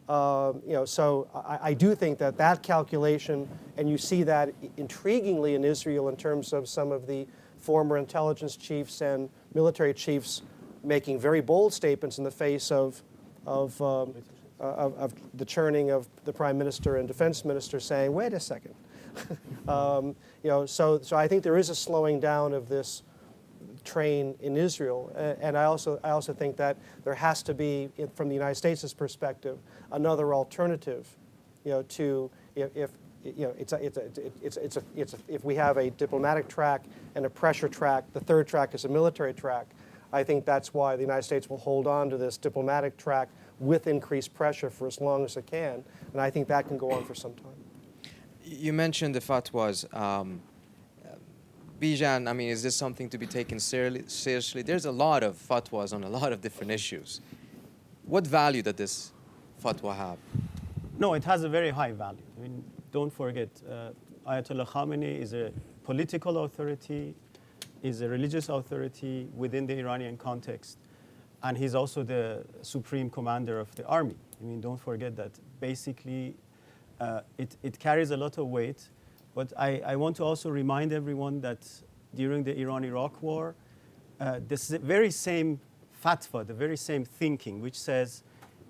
You know, so I do think that calculation, and you see that intriguingly in Israel in terms of some of the former intelligence chiefs and military chiefs making very bold statements in the face of the churning of the prime minister and defense minister, saying, "Wait a second." You know, so I think there is a slowing down of this train in Israel, and I also think that there has to be, from the United States' perspective, another alternative, you know, to if you know if we have a diplomatic track and a pressure track, the third track is a military track. I think that's why the United States will hold on to this diplomatic track with increased pressure for as long as it can, and I think that can go on for some time. You mentioned the fatwas. Bijan, I mean, is this something to be taken seriously? There's a lot of fatwas on a lot of different issues. What value does this fatwa have? No, it has a very high value. I mean, don't forget, Ayatollah Khamenei is a political authority, is a religious authority within the Iranian context. And he's also the supreme commander of the army. I mean, don't forget that basically it carries a lot of weight. But I want to also remind everyone that during the Iran-Iraq war, this very same fatwa, the very same thinking, which says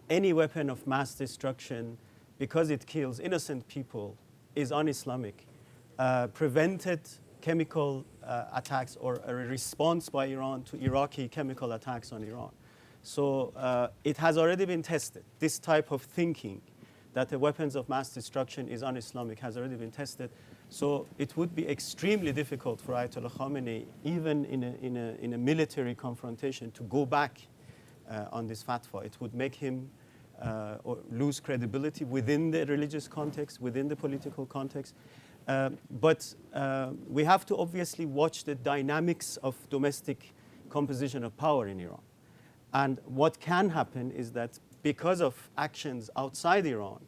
any weapon of mass destruction, because it kills innocent people, is un-Islamic, prevented chemical attacks or a response by Iran to Iraqi chemical attacks on Iran. So it has already been tested. This type of thinking that the weapons of mass destruction is un-Islamic has already been tested. So it would be extremely difficult for Ayatollah Khamenei, even in a military confrontation, to go back on this fatwa. It would make him or lose credibility within the religious context, within the political context. But we have to obviously watch the dynamics of domestic composition of power in Iran. And what can happen is that because of actions outside Iran,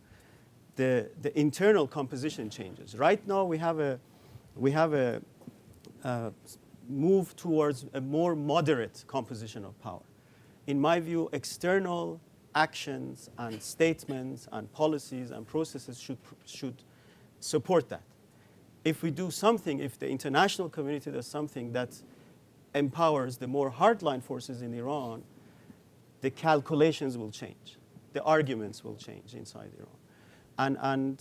the internal composition changes. Right now, we have a move towards a more moderate composition of power. In my view, external actions and statements and policies and processes should support that. If we do something, if the international community does something that empowers the more hardline forces in Iran, the calculations will change. The arguments will change inside Iran.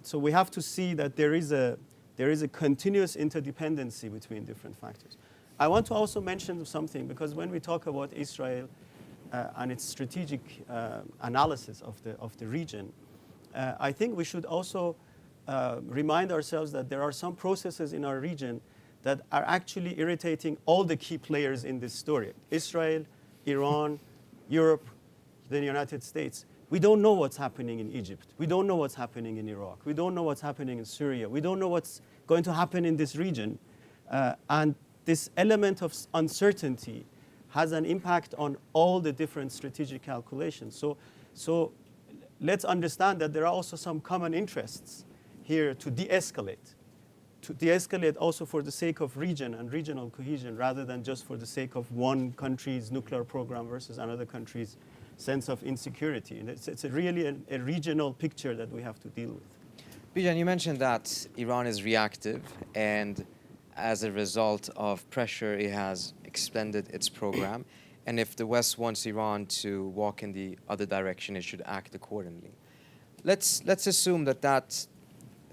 So we have to see that there is a continuous interdependency between different factors. I want to also mention something, because when we talk about Israel and its strategic analysis of the region, I think we should also remind ourselves that there are some processes in our region that are actually irritating all the key players in this story. Israel, Iran, Europe, the United States. We don't know what's happening in Egypt. We don't know what's happening in Iraq. We don't know what's happening in Syria. We don't know what's going to happen in this region. And this element of uncertainty has an impact on all the different strategic calculations. So let's understand that there are also some common interests here to de-escalate also for the sake of region and regional cohesion, rather than just for the sake of one country's nuclear program versus another country's sense of insecurity. And it's really a regional picture that we have to deal with. Bijan, you mentioned that Iran is reactive, and as a result of pressure, it has expanded its program. And if the West wants Iran to walk in the other direction, it should act accordingly. Let's assume that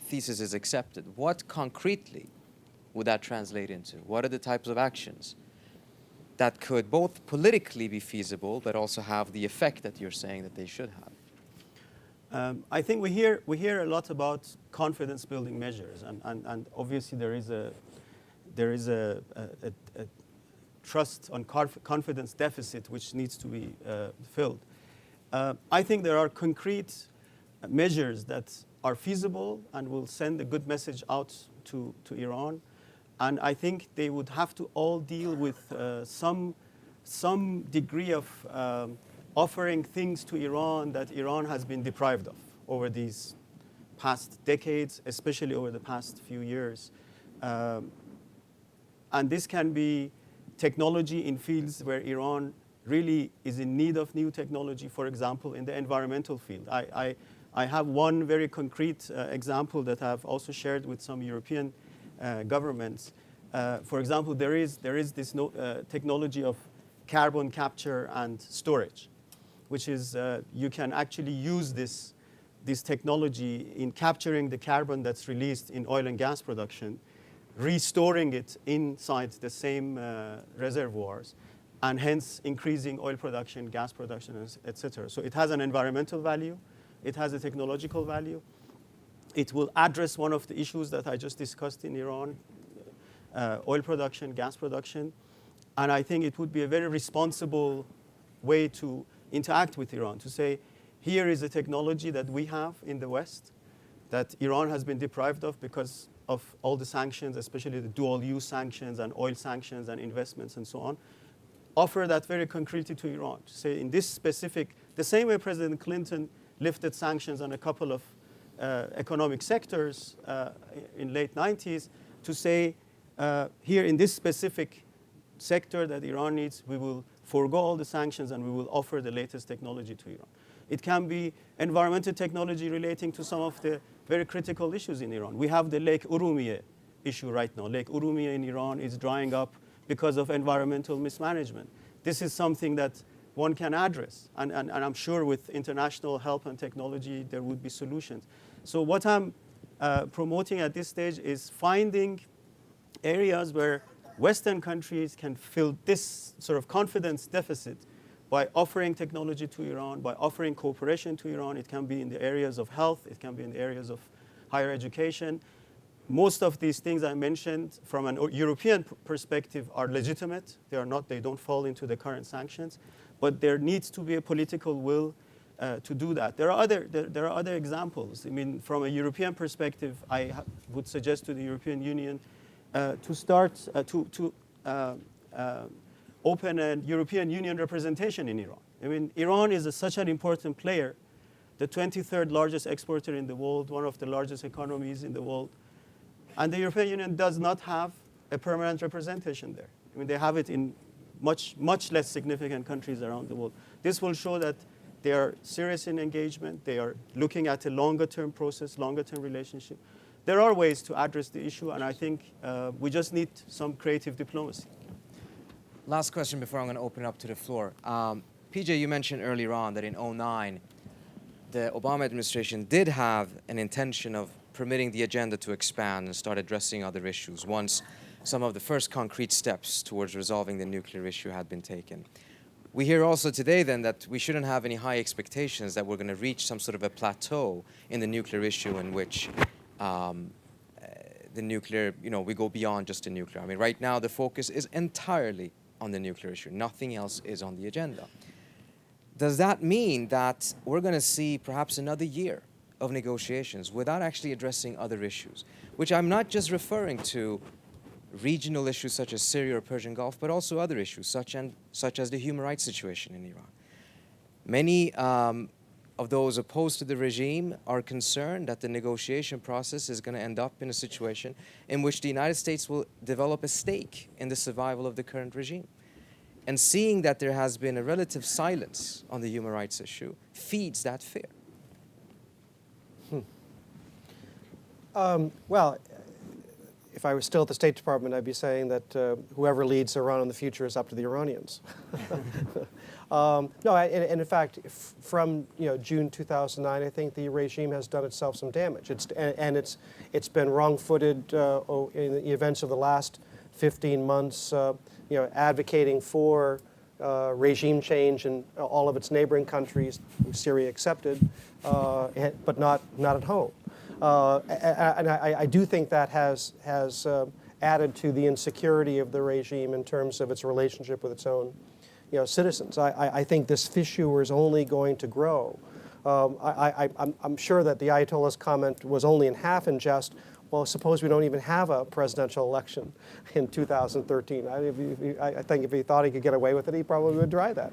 thesis is accepted. What concretely would that translate into? What are the types of actions that could both politically be feasible, but also have the effect that you're saying that they should have? I think we hear a lot about confidence-building measures, and obviously there is a trust on confidence deficit which needs to be filled. I think there are concrete measures that are feasible and will send a good message out to Iran. And I think they would have to all deal with some degree of offering things to Iran that Iran has been deprived of over these past decades, especially over the past few years. And this can be technology in fields where Iran really is in need of new technology, for example, in the environmental field. I have one very concrete example that I've also shared with some European governments. For example, there is this technology of carbon capture and storage, which is you can actually use this technology in capturing the carbon that's released in oil and gas production, restoring it inside the same reservoirs, and hence increasing oil production, gas production, etc. So it has an environmental value. It has a technological value. It will address one of the issues that I just discussed in Iran, oil production, gas production. And I think it would be a very responsible way to interact with Iran, to say, here is a technology that we have in the West that Iran has been deprived of because of all the sanctions, especially the dual-use sanctions and oil sanctions and investments and so on. Offer that very concretely to Iran, to say in this specific, the same way President Clinton lifted sanctions on a couple of economic sectors in late 90s, to say here in this specific sector that Iran needs, we will forego all the sanctions and we will offer the latest technology to Iran. It can be environmental technology relating to some of the very critical issues in Iran. We have the Lake Urumiyeh issue right now. Lake Urumiyeh in Iran is drying up because of environmental mismanagement. This is something that one can address, and I'm sure with international help and technology, there would be solutions. So what I'm promoting at this stage is finding areas where Western countries can fill this sort of confidence deficit by offering technology to Iran, by offering cooperation to Iran. It can be in the areas of health, it can be in the areas of higher education. Most of these things I mentioned from an European perspective are legitimate. They don't fall into the current sanctions, but there needs to be a political will to do that. There are other examples. I mean, from a European perspective, I would suggest to the European Union to start to open a European Union representation in Iran. I mean, Iran is such an important player, the 23rd largest exporter in the world, one of the largest economies in the world. And the European Union does not have a permanent representation there. I mean, they have it in much less significant countries around the world. This will show that they are serious in engagement. They are looking at a longer-term process, longer-term relationship. There are ways to address the issue, and I think we just need some creative diplomacy. Last question before I'm going to open it up to the floor. PJ, you mentioned earlier on that in 2009, the Obama administration did have an intention of permitting the agenda to expand and start addressing other issues once some of the first concrete steps towards resolving the nuclear issue had been taken. We hear also today then that we shouldn't have any high expectations that we're going to reach some sort of a plateau in the nuclear issue in which the nuclear, we go beyond just the nuclear. I mean, right now the focus is entirely on the nuclear issue. Nothing else is on the agenda. Does that mean that we're going to see perhaps another year of negotiations without actually addressing other issues, which I'm not just referring to regional issues such as Syria or Persian Gulf, but also other issues such as the human rights situation in Iran? Many of those opposed to the regime are concerned that the negotiation process is going to end up in a situation in which the United States will develop a stake in the survival of the current regime. And seeing that there has been a relative silence on the human rights issue feeds that fear. Well, if I were still at the State Department, I'd be saying that whoever leads Iran in the future is up to the Iranians. No, and in fact, from June 2009, I think the regime has done itself some damage. It's been wrong-footed in the events of the last 15 months, advocating for regime change in all of its neighboring countries, Syria accepted, but not at home. And I do think that has added to the insecurity of the regime in terms of its relationship with its own citizens. I think this fissure is only going to grow. I'm sure that the Ayatollah's comment was only in half in jest. Well, suppose we don't even have a presidential election in 2013. I think if he thought he could get away with it, he probably would try that.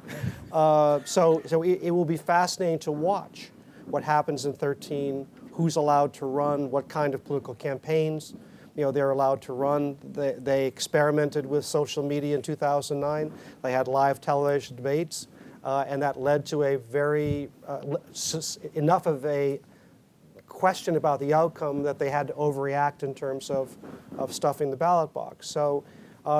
So it will be fascinating to watch what happens in 2013, who's allowed to run, what kind of political campaigns they're allowed to run. They experimented with social media in 2009. They had live television debates, and that led to a very enough of a question about the outcome that they had to overreact in terms of stuffing the ballot box. So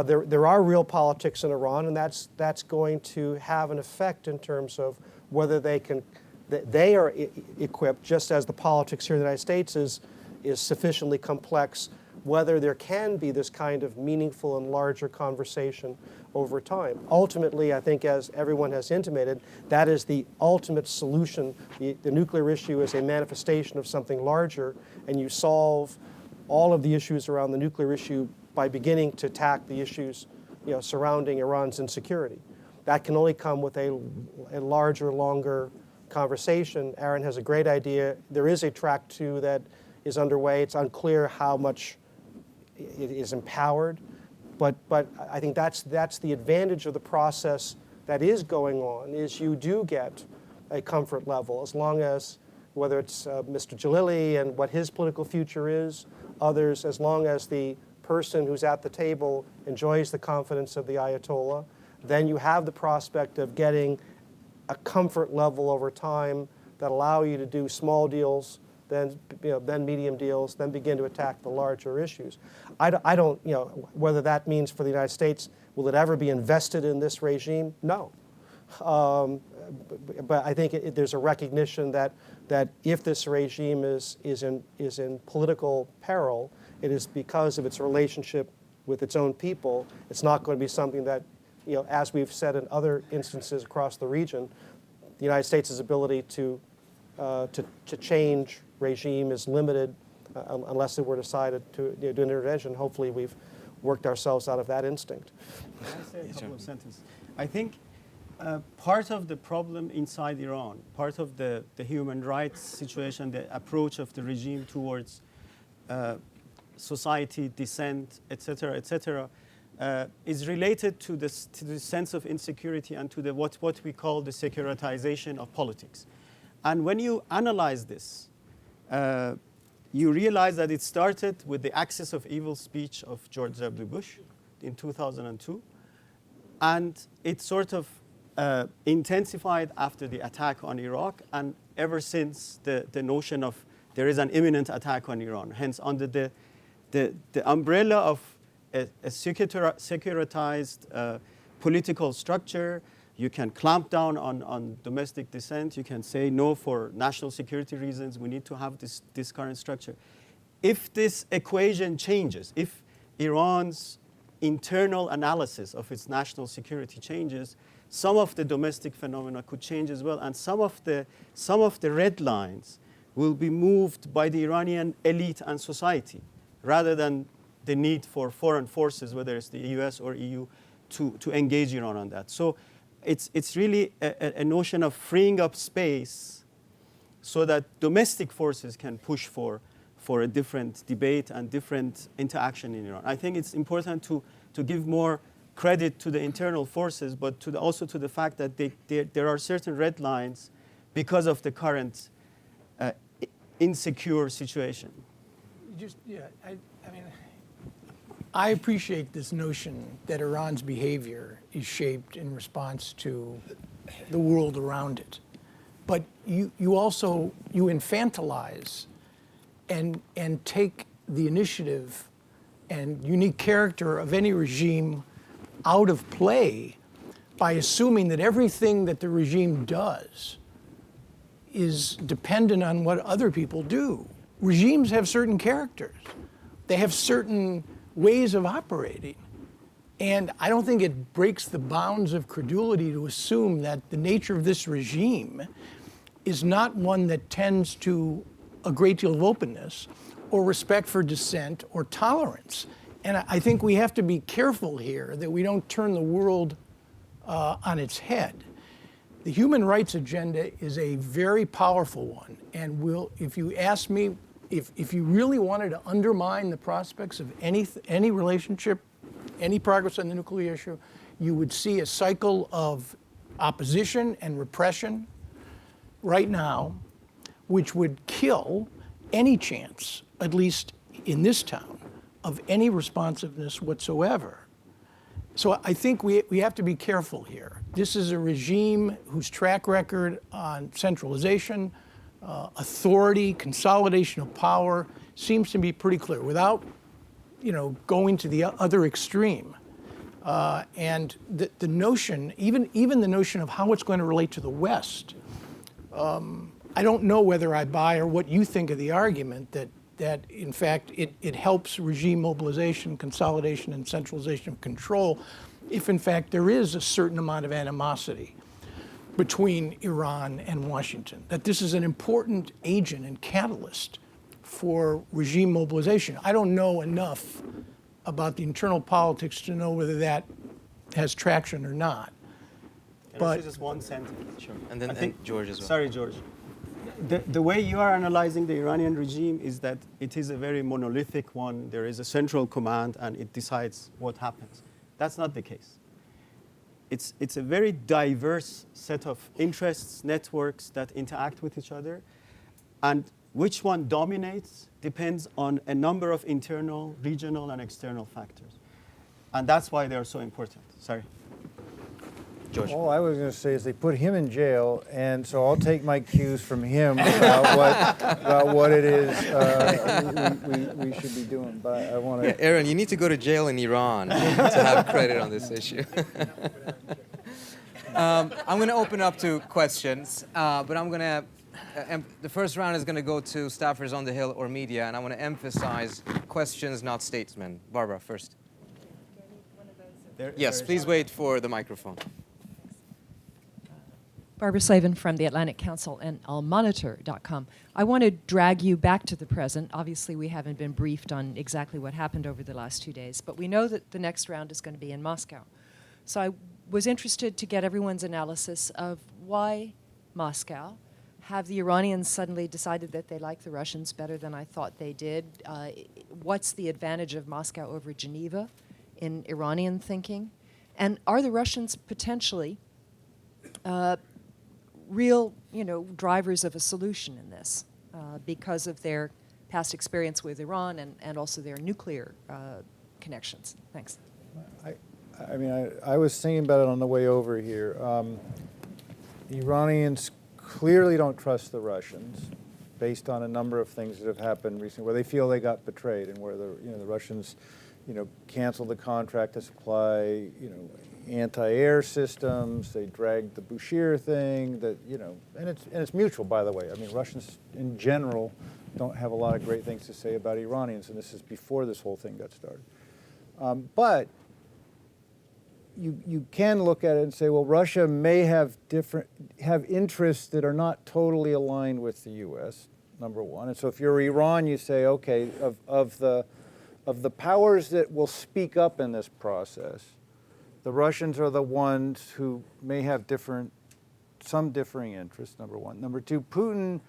there are real politics in Iran, and that's going to have an effect in terms of whether they are equipped, just as the politics here in the United States is sufficiently complex, whether there can be this kind of meaningful and larger conversation over time. Ultimately, I think, as everyone has intimated, that is the ultimate solution. The nuclear issue is a manifestation of something larger, and you solve all of the issues around the nuclear issue by beginning to attack the issues surrounding Iran's insecurity. That can only come with a larger, longer conversation. Aaron has a great idea. There is a track 2 that is underway. It's unclear how much it is empowered, but I think that's the advantage of the process that is going on, is you do get a comfort level, as long as, whether it's Mr. Jalili and what his political future is, others, as long as the person who's at the table enjoys the confidence of the Ayatollah, then you have the prospect of getting a comfort level over time that allow you to do small deals, then medium deals, then begin to attack the larger issues. I don't, whether that means for the United States, will it ever be invested in this regime? No. But I think there's a recognition that if this regime is in political peril, it is because of its relationship with its own people. It's not going to be something that, as we've said in other instances across the region, the United States' ability to change regime is limited unless it were decided to do an intervention. Hopefully, we've worked ourselves out of that instinct. Can I say a couple of sentences? I think part of the problem inside Iran, part of the human rights situation, the approach of the regime towards society, dissent, etc., is related to the sense of insecurity and to what we call the securitization of politics. And when you analyze this, you realize that it started with the axis of evil speech of George W. Bush in 2002, and it sort of intensified after the attack on Iraq, and ever since the notion of there is an imminent attack on Iran. Hence, under the umbrella of a securitized political structure, you can clamp down on domestic dissent. You can say no for national security reasons. We need to have this current structure. If this equation changes, if Iran's internal analysis of its national security changes, some of the domestic phenomena could change as well, and some of the red lines will be moved by the Iranian elite and society, rather than the need for foreign forces, whether it's the US or EU, to engage Iran on that. So it's really a notion of freeing up space so that domestic forces can push for a different debate and different interaction in Iran. I think it's important to give more credit to the internal forces, but also to the fact that there are certain red lines because of the current insecure situation. I appreciate this notion that Iran's behavior is shaped in response to the world around it. But you also infantilize and take the initiative and unique character of any regime out of play by assuming that everything that the regime does is dependent on what other people do. Regimes have certain characters. They have certain ways of operating. And I don't think it breaks the bounds of credulity to assume that the nature of this regime is not one that tends to a great deal of openness or respect for dissent or tolerance. And I think we have to be careful here that we don't turn the world on its head. The human rights agenda is a very powerful one. And if you ask me, if you really wanted to undermine the prospects of any relationship, any progress on the nuclear issue, you would see a cycle of opposition and repression right now, which would kill any chance, at least in this town, of any responsiveness whatsoever. So I think we have to be careful here. This is a regime whose track record on centralization, authority, consolidation of power seems to be pretty clear without, going to the other extreme. And the notion, even the notion of how it's going to relate to the West, I don't know whether I buy or what you think of the argument that in fact it helps regime mobilization, consolidation, and centralization of control if in fact there is a certain amount of animosity between Iran and Washington, that this is an important agent and catalyst for regime mobilization. I don't know enough about the internal politics to know whether that has traction or not. But just one sentence, sure. And then George as well. Sorry, George. The way you are analyzing the Iranian regime is that it is a very monolithic one. There is a central command and it decides what happens. That's not the case. It's a very diverse set of interests, networks that interact with each other. And Which one dominates depends on a number of internal, regional, and external factors. And that's why they're so important. Sorry. George. All I was going to say is they put him in jail, and so I'll take my cues from him about what it is we should be doing. But I want to. Yeah, Aaron, you need to go to jail in Iran to have credit on this issue. I'm going to open up to questions, but I'm going to. The first round is going to go to staffers on the Hill or media, and I want to emphasize questions, not statesmen. Barbara, first. Yes, please wait for the microphone. Barbara Slavin from the Atlantic Council and allmonitor.com. I want to drag you back to the present. Obviously, we haven't been briefed on exactly what happened over the last 2 days, but we know that the next round is going to be in Moscow. So I was interested to get everyone's analysis of why Moscow. Have the Iranians suddenly decided that they like the Russians better than I thought they did? What's the advantage of Moscow over Geneva in Iranian thinking? And are the Russians potentially real, drivers of a solution in this because of their past experience with Iran and also their nuclear connections? Thanks. I was thinking about it on the way over here. The Iranians clearly don't trust the Russians based on a number of things that have happened recently where they feel they got betrayed and where the Russians canceled the contract to supply anti-air systems. They dragged the Bushehr thing and it's mutual, by the way. I mean, Russians in general don't have a lot of great things to say about Iranians, and this is before this whole thing got started. But you can look at it and say, well, Russia may have interests that are not totally aligned with the U.S., number one. And so if you're Iran, you say, okay, of the powers that will speak up in this process, the Russians are the ones who may have some differing interests, number one. Number two, Putin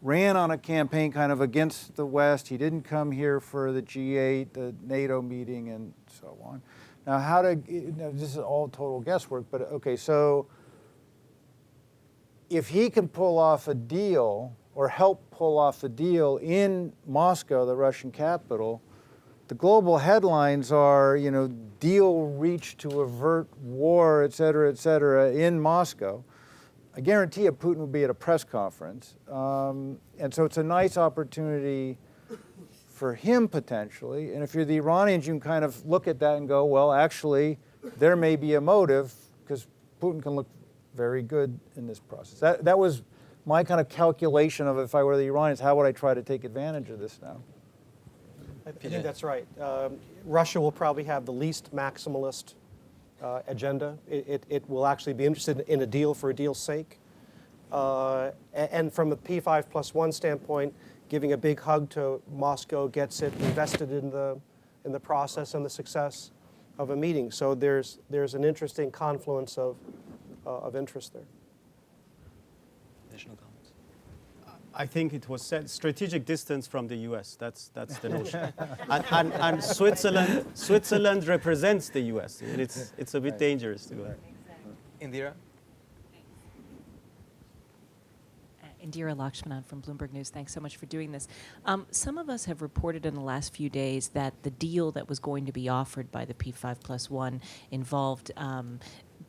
ran on a campaign kind of against the West. He didn't come here for the G8, the NATO meeting, and so on. Now, this is all total guesswork, but okay, so if he can pull off a deal or help pull off a deal in Moscow, the Russian capital, the global headlines are, deal reached to avert war, et cetera, in Moscow. I guarantee you Putin will be at a press conference. And so it's a nice opportunity for him potentially. And if you're the Iranians, you can kind of look at that and go, well, actually, there may be a motive because Putin can look very good in this process. That was my kind of calculation of if I were the Iranians, how would I try to take advantage of this now? I think that's right. Russia will probably have the least maximalist agenda. It will actually be interested in a deal for a deal's sake. And from the P5+1 standpoint, giving a big hug to Moscow gets it invested in the process and the success of a meeting. So there's an interesting confluence of interest there. Additional comments? I think it was said strategic distance from the U.S. That's the notion. and Switzerland represents the U.S. And it's a bit dangerous to go there. Indira? Indira Lakshmanan from Bloomberg News. Thanks so much for doing this. Some of us have reported in the last few days that the deal that was going to be offered by the P5+1 involved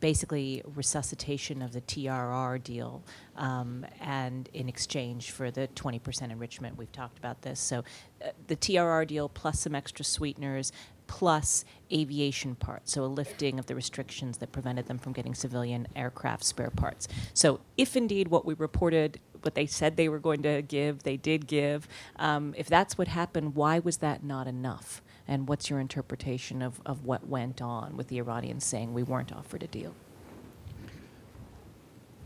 basically resuscitation of the TRR deal and in exchange for the 20% enrichment. We've talked about this. So the TRR deal plus some extra sweeteners plus aviation parts, so a lifting of the restrictions that prevented them from getting civilian aircraft spare parts. So if indeed what we reported, what they said they were going to give, they did give, if that's what happened, why was that not enough? And what's your interpretation of what went on with the Iranians saying we weren't offered a deal?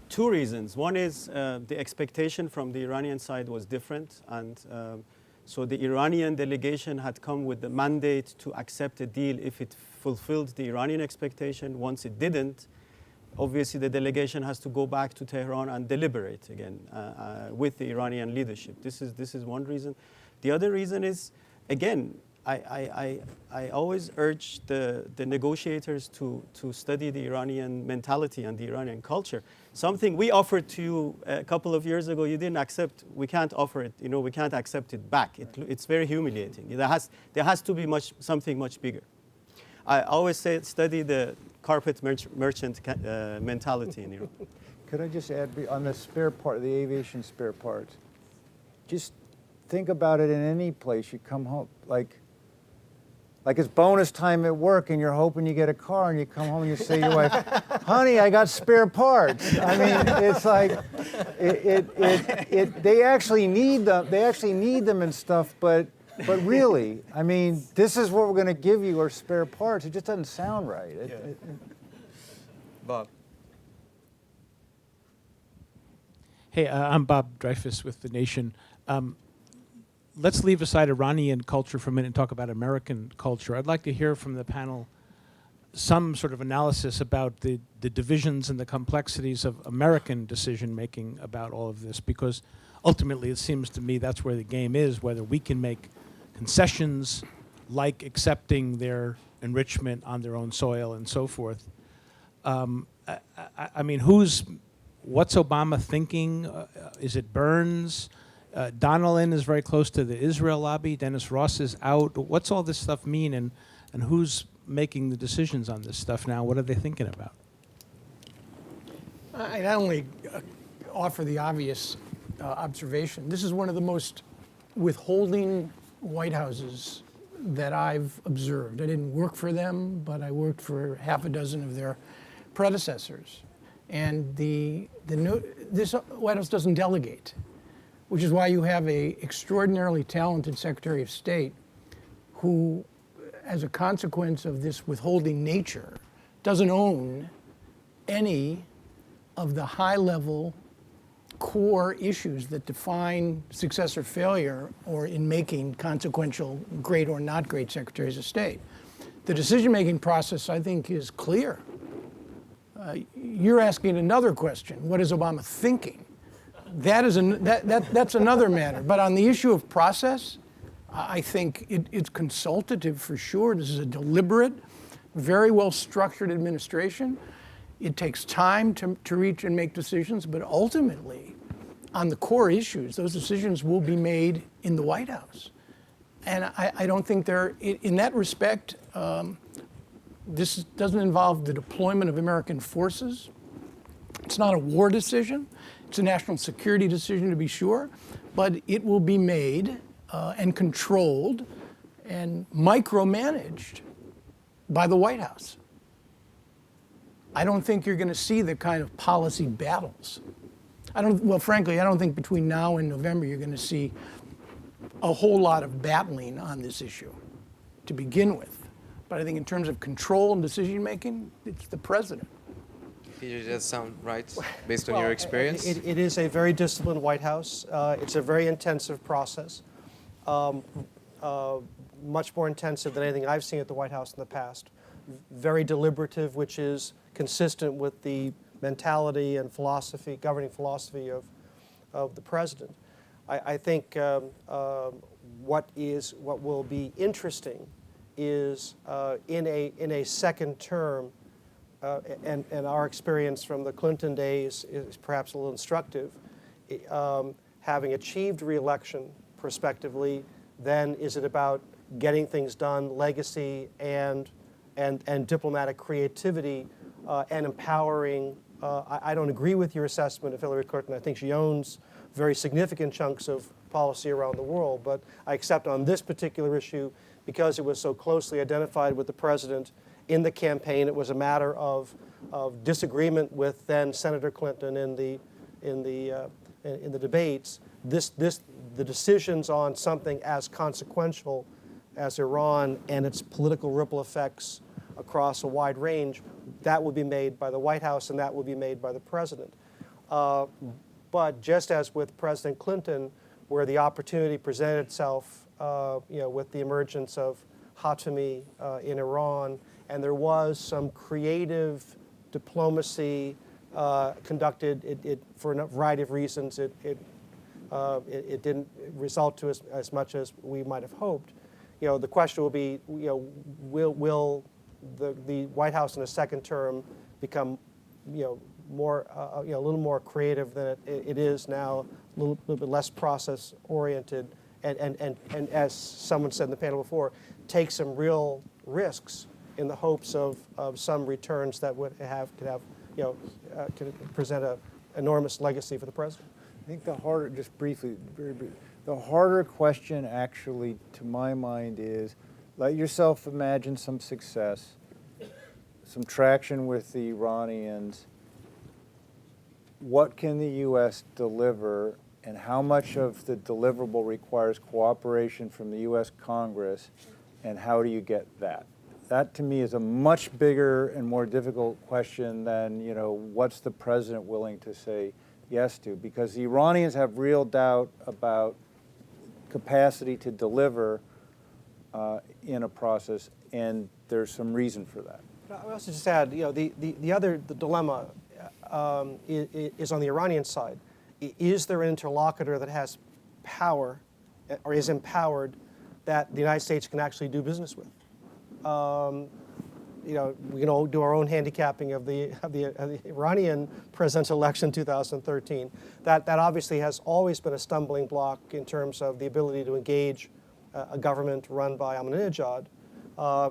Two reasons. One is the expectation from the Iranian side was different, and so the Iranian delegation had come with the mandate to accept a deal if it fulfilled the Iranian expectation. Once it didn't, obviously the delegation has to go back to Tehran and deliberate again with the Iranian leadership. This is one reason. The other reason is, again, I always urge the negotiators to study the Iranian mentality and the Iranian culture. Something we offered to you a couple of years ago, you didn't accept. We can't offer it. We can't accept it back. It's very humiliating. There has to be something much bigger. I always say study the carpet merchant mentality in Iran. Could I just add on the spare part, the aviation spare parts? Just think about it in any place you come home, like it's bonus time at work and you're hoping you get a car and you come home and you say to your wife, honey, I got spare parts. I mean, it's like, they actually need them and stuff, but really, I mean, this is what we're going to give you, our spare parts. It just doesn't sound right. Bob. Hey, I'm Bob Dreyfus with The Nation. Let's leave aside Iranian culture for a minute and talk about American culture. I'd like to hear from the panel some sort of analysis about the divisions and the complexities of American decision-making about all of this, because ultimately it seems to me that's where the game is, whether we can make concessions like accepting their enrichment on their own soil and so forth. I mean, what's Obama thinking? Is it Burns? Donnellan is very close to the Israel lobby. Dennis Ross is out. What's all this stuff mean, and who's making the decisions on this stuff now? What are they thinking about? I not only offer the obvious observation, this is one of the most withholding White Houses that I've observed. I didn't work for them, but I worked for half a dozen of their predecessors. And this White House doesn't delegate, which is why you have an extraordinarily talented Secretary of State who, as a consequence of this withholding nature, doesn't own any of the high-level core issues that define success or failure, or in making consequential great or not great Secretaries of State. The decision-making process, I think, is clear. You're asking another question. What is Obama thinking? That's another matter. But on the issue of process, I think it's consultative for sure. This is a deliberate, very well-structured administration. It takes time to reach and make decisions, but ultimately, on the core issues, those decisions will be made in the White House. And I don't think in that respect, this doesn't involve the deployment of American forces. It's not a war decision. It's a national security decision, to be sure, but it will be made and controlled and micromanaged by the White House. I don't think you're going to see the kind of policy battles. Frankly, I don't think between now and November you're going to see a whole lot of battling on this issue to begin with. But I think in terms of control and decision making, it's the president. Does that sound right, based on your experience? It is a very disciplined White House. It's a very intensive process, much more intensive than anything I've seen at the White House in the past. Very deliberative, which is consistent with the mentality and philosophy, governing philosophy of the president. I think what will be interesting is in a second term, and our experience from the Clinton days is perhaps a little instructive. Having achieved re-election prospectively, then is it about getting things done, legacy and diplomatic creativity, and empowering. I don't agree with your assessment of Hillary Clinton. I think she owns very significant chunks of policy around the world, but I accept on this particular issue, because it was so closely identified with the president in the campaign, it was a matter of disagreement with then Senator Clinton in the debates. The decisions on something as consequential as Iran and its political ripple effects across a wide range, that will be made by the White House and that will be made by the president. But just as with President Clinton, where the opportunity presented itself, with the emergence of Khatami in Iran, and there was some creative diplomacy conducted. It for a variety of reasons, it didn't result to as much as we might have hoped. the question will be, will the White House in a second term become, more, a little more creative than it is now, a little bit less process oriented, and as someone said in the panel before, take some real risks in the hopes of some returns that could present an enormous legacy for the president. I think the harder, just briefly, very briefly, the harder question actually, to my mind, is let yourself imagine some success, some traction with the Iranians. What can the U.S. deliver, and how much of the deliverable requires cooperation from the U.S. Congress, and how do you get that? That, to me, is a much bigger and more difficult question than, what's the president willing to say yes to? Because the Iranians have real doubt about capacity to deliver in a process, and there's some reason for that. I would also just add, the other dilemma is on the Iranian side. Is there an interlocutor that has power or is empowered that the United States can actually do business with? We can all do our own handicapping of the Iranian presidential election in 2013. That obviously has always been a stumbling block in terms of the ability to engage a government run by Ahmadinejad.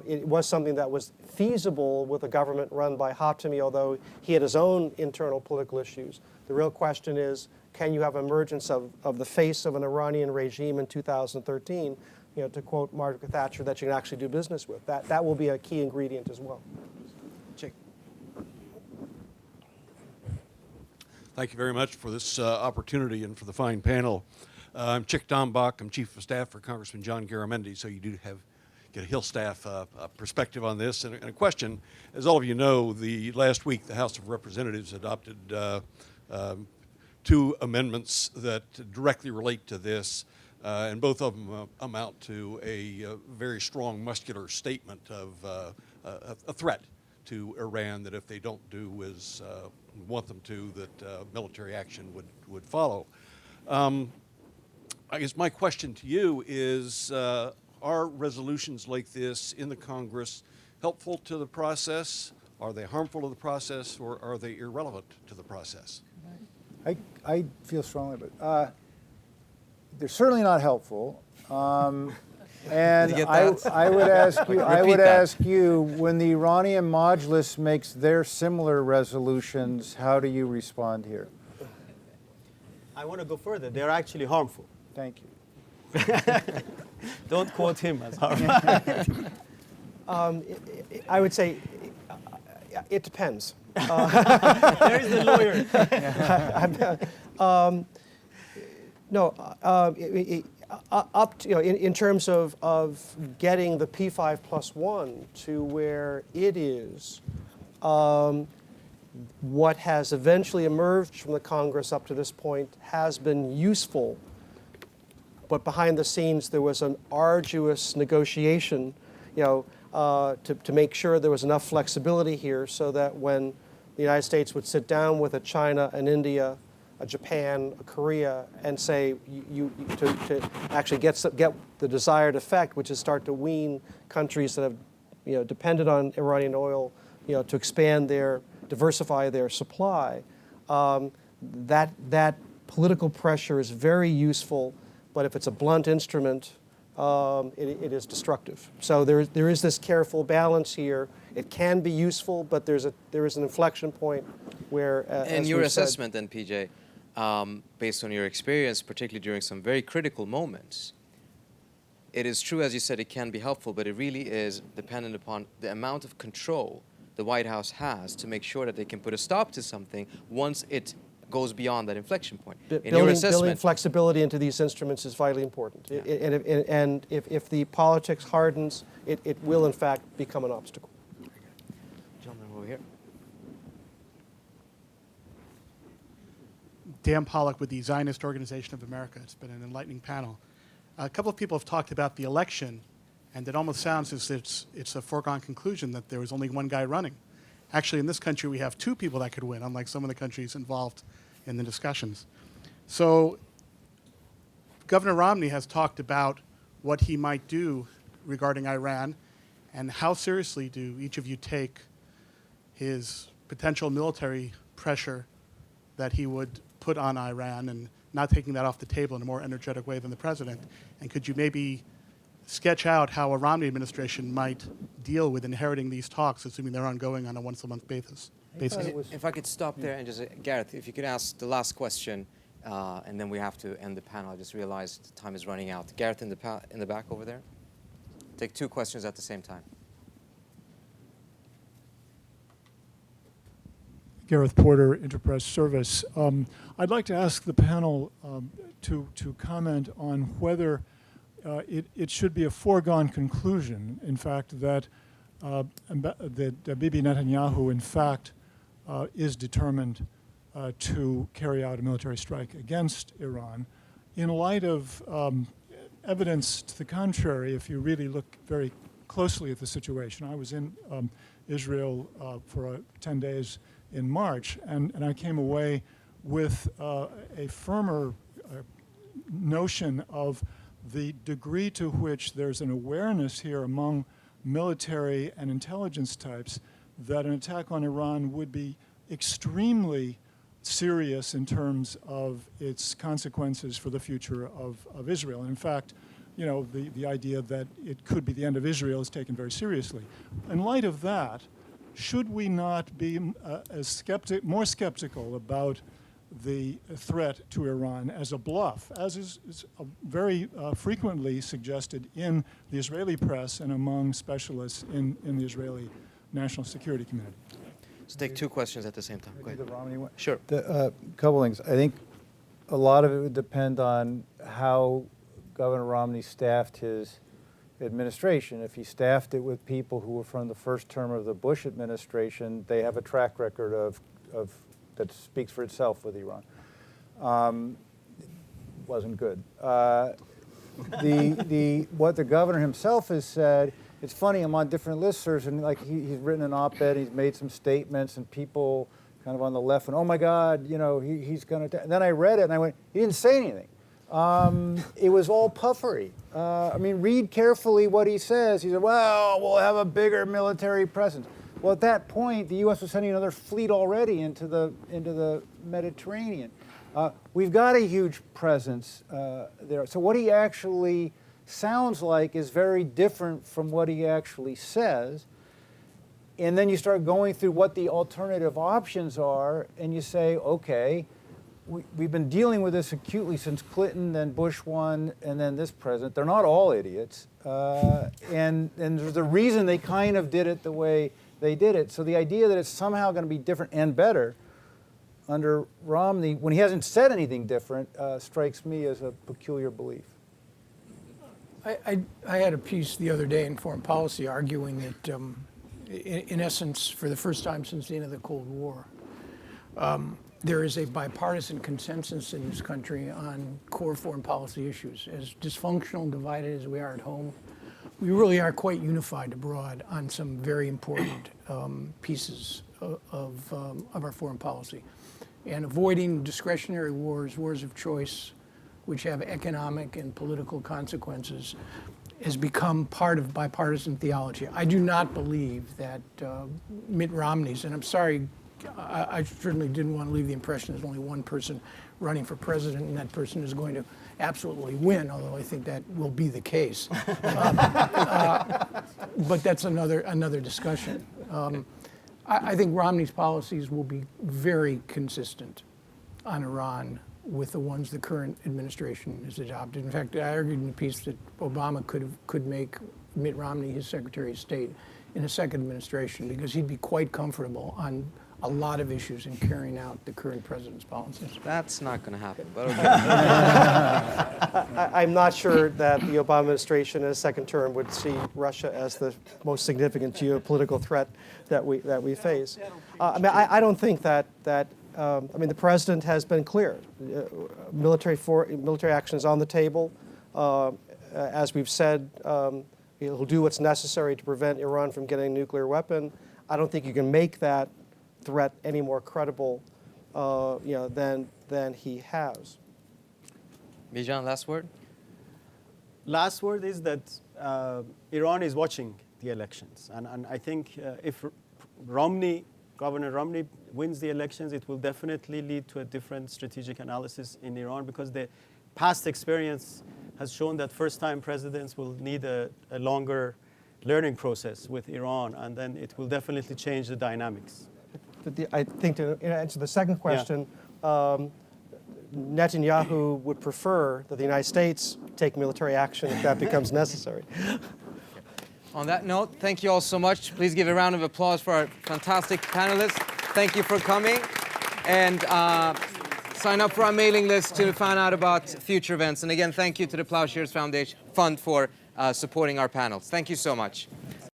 It was something that was feasible with a government run by Khatami, although he had his own internal political issues. The real question is, can you have emergence of the face of an Iranian regime in 2013, to quote Margaret Thatcher, that you can actually do business with? That will be a key ingredient as well. Chick. Thank you very much for this opportunity and for the fine panel. I'm Chick Dombach. I'm Chief of Staff for Congressman John Garamendi, so you do get a Hill staff perspective on this. And a question, as all of you know, last week the House of Representatives adopted 2 amendments that directly relate to this, and both of them amount to a very strong muscular statement of a threat to Iran that if they don't do as we want them to, that military action would follow. I guess my question to you is, are resolutions like this in the Congress helpful to the process? Are they harmful to the process, or are they irrelevant to the process? I feel strongly about it. They're certainly not helpful. And I would ask you, when the Iranian Majlis makes their similar resolutions, how do you respond here? I want to go further. They're actually harmful. Thank you. Don't quote him as harmful. I would say it depends. There is the lawyer. Up to, in terms of getting the P5+1 to where it is, what has eventually emerged from the Congress up to this point has been useful, but behind the scenes there was an arduous negotiation, to make sure there was enough flexibility here so that when the United States would sit down with a China, an India, a Japan, a Korea, and say to actually get the desired effect, which is start to wean countries that have depended on Iranian oil, to expand diversify their supply. That political pressure is very useful, but if it's a blunt instrument, it is destructive. So there is this careful balance here. It can be useful, but there is an inflection point where. And your assessment then, PJ, based on your experience, particularly during some very critical moments, it is true, as you said, it can be helpful, but it really is dependent upon the amount of control the White House has to make sure that they can put a stop to something once it goes beyond that inflection point. Building flexibility into these instruments is vitally important. Yeah. And if the politics hardens, it will in fact become an obstacle. Gentleman over here. Dan Pollock with the Zionist Organization of America. It's been an enlightening panel. A couple of people have talked about the election, and it almost sounds as if it's a foregone conclusion that there was only one guy running. Actually, in this country, we have 2 people that could win, unlike some of the countries involved in the discussions. So Governor Romney has talked about what he might do regarding Iran, and how seriously do each of you take his potential military pressure that he would put on Iran, and not taking that off the table in a more energetic way than the president? And could you maybe sketch out how a Romney administration might deal with inheriting these talks, assuming they're ongoing on a once-a-month basis? If I could stop there and just, Gareth, if you could ask the last question, and then we have to end the panel. I just realized time is running out. Gareth in the back over there. Take 2 questions at the same time. Gareth Porter, Interpress Service. I'd like to ask the panel to comment on whether it should be a foregone conclusion, in fact, that Bibi Netanyahu, in fact, is determined to carry out a military strike against Iran. In light of evidence to the contrary, if you really look very closely at the situation, I was in Israel for 10 days in March, and I came away with a firmer notion of the degree to which there's an awareness here among military and intelligence types that an attack on Iran would be extremely serious in terms of its consequences for the future of Israel. In fact, you know, the idea that it could be the end of Israel is taken very seriously. In light of that, should we not be more skeptical about the threat to Iran as a bluff, as is very frequently suggested in the Israeli press and among specialists in the Israeli national security community? Let's take 2 questions at the same time. Go ahead. The Romney one? Sure. A couple things. I think a lot of it would depend on how Governor Romney staffed his administration. If he staffed it with people who were from the first term of the Bush administration, they have a track record of that speaks for itself with Iran. Wasn't good. What the governor himself has said, it's funny, I'm on different listservs, and like he's written an op-ed, he's made some statements, and people kind of on the left went, oh my God, you know, he's going to. And then I read it and I went, he didn't say anything. It was all puffery. I mean, read carefully what he says. He said, well, we'll have a bigger military presence. Well, at that point, the U.S. was sending another fleet already into the Mediterranean. We've got a huge presence there. So what he actually sounds like is very different from what he actually says. And then you start going through what the alternative options are, and you say, okay, we've been dealing with this acutely since Clinton, then Bush 1, and then this president. They're not all idiots. And there's a reason they kind of did it the way they did it. So the idea that it's somehow going to be different and better under Romney, when he hasn't said anything different, strikes me as a peculiar belief. I had a piece the other day in Foreign Policy arguing that, in essence, for the first time since the end of the Cold War, there is a bipartisan consensus in this country on core foreign policy issues. As dysfunctional and divided as we are at home, we really are quite unified abroad on some very important pieces of our foreign policy. And avoiding discretionary wars, wars of choice, which have economic and political consequences, has become part of bipartisan theology. I do not believe that Mitt Romney's, and I'm sorry, I certainly didn't want to leave the impression there's only one person running for president and that person is going to absolutely win, although I think that will be the case. But that's another discussion. I think Romney's policies will be very consistent on Iran with the ones the current administration has adopted. In fact, I argued in the piece that Obama could make Mitt Romney his Secretary of State in a second administration because he'd be quite comfortable on a lot of issues in carrying out the current president's policies. That's not going to happen, but okay. I'm not sure that the Obama administration in a second term would see Russia as the most significant geopolitical threat that we face. I mean, I don't think that I mean, the president has been clear. Military action is on the table. As we've said, he'll do what's necessary to prevent Iran from getting a nuclear weapon. I don't think you can make that threat any more credible, than he has. Bijan, last word? Last word is that Iran is watching the elections. And I think if Governor Romney wins the elections, it will definitely lead to a different strategic analysis in Iran, because the past experience has shown that first-time presidents will need a longer learning process with Iran, and then it will definitely change the dynamics. I think to answer the second question, Netanyahu would prefer that the United States take military action if that becomes necessary. On that note, thank you all so much. Please give a round of applause for our fantastic panelists. Thank you for coming. And sign up for our mailing list to find out about future events. And again, thank you to the Plowshares Foundation Fund for supporting our panels. Thank you so much.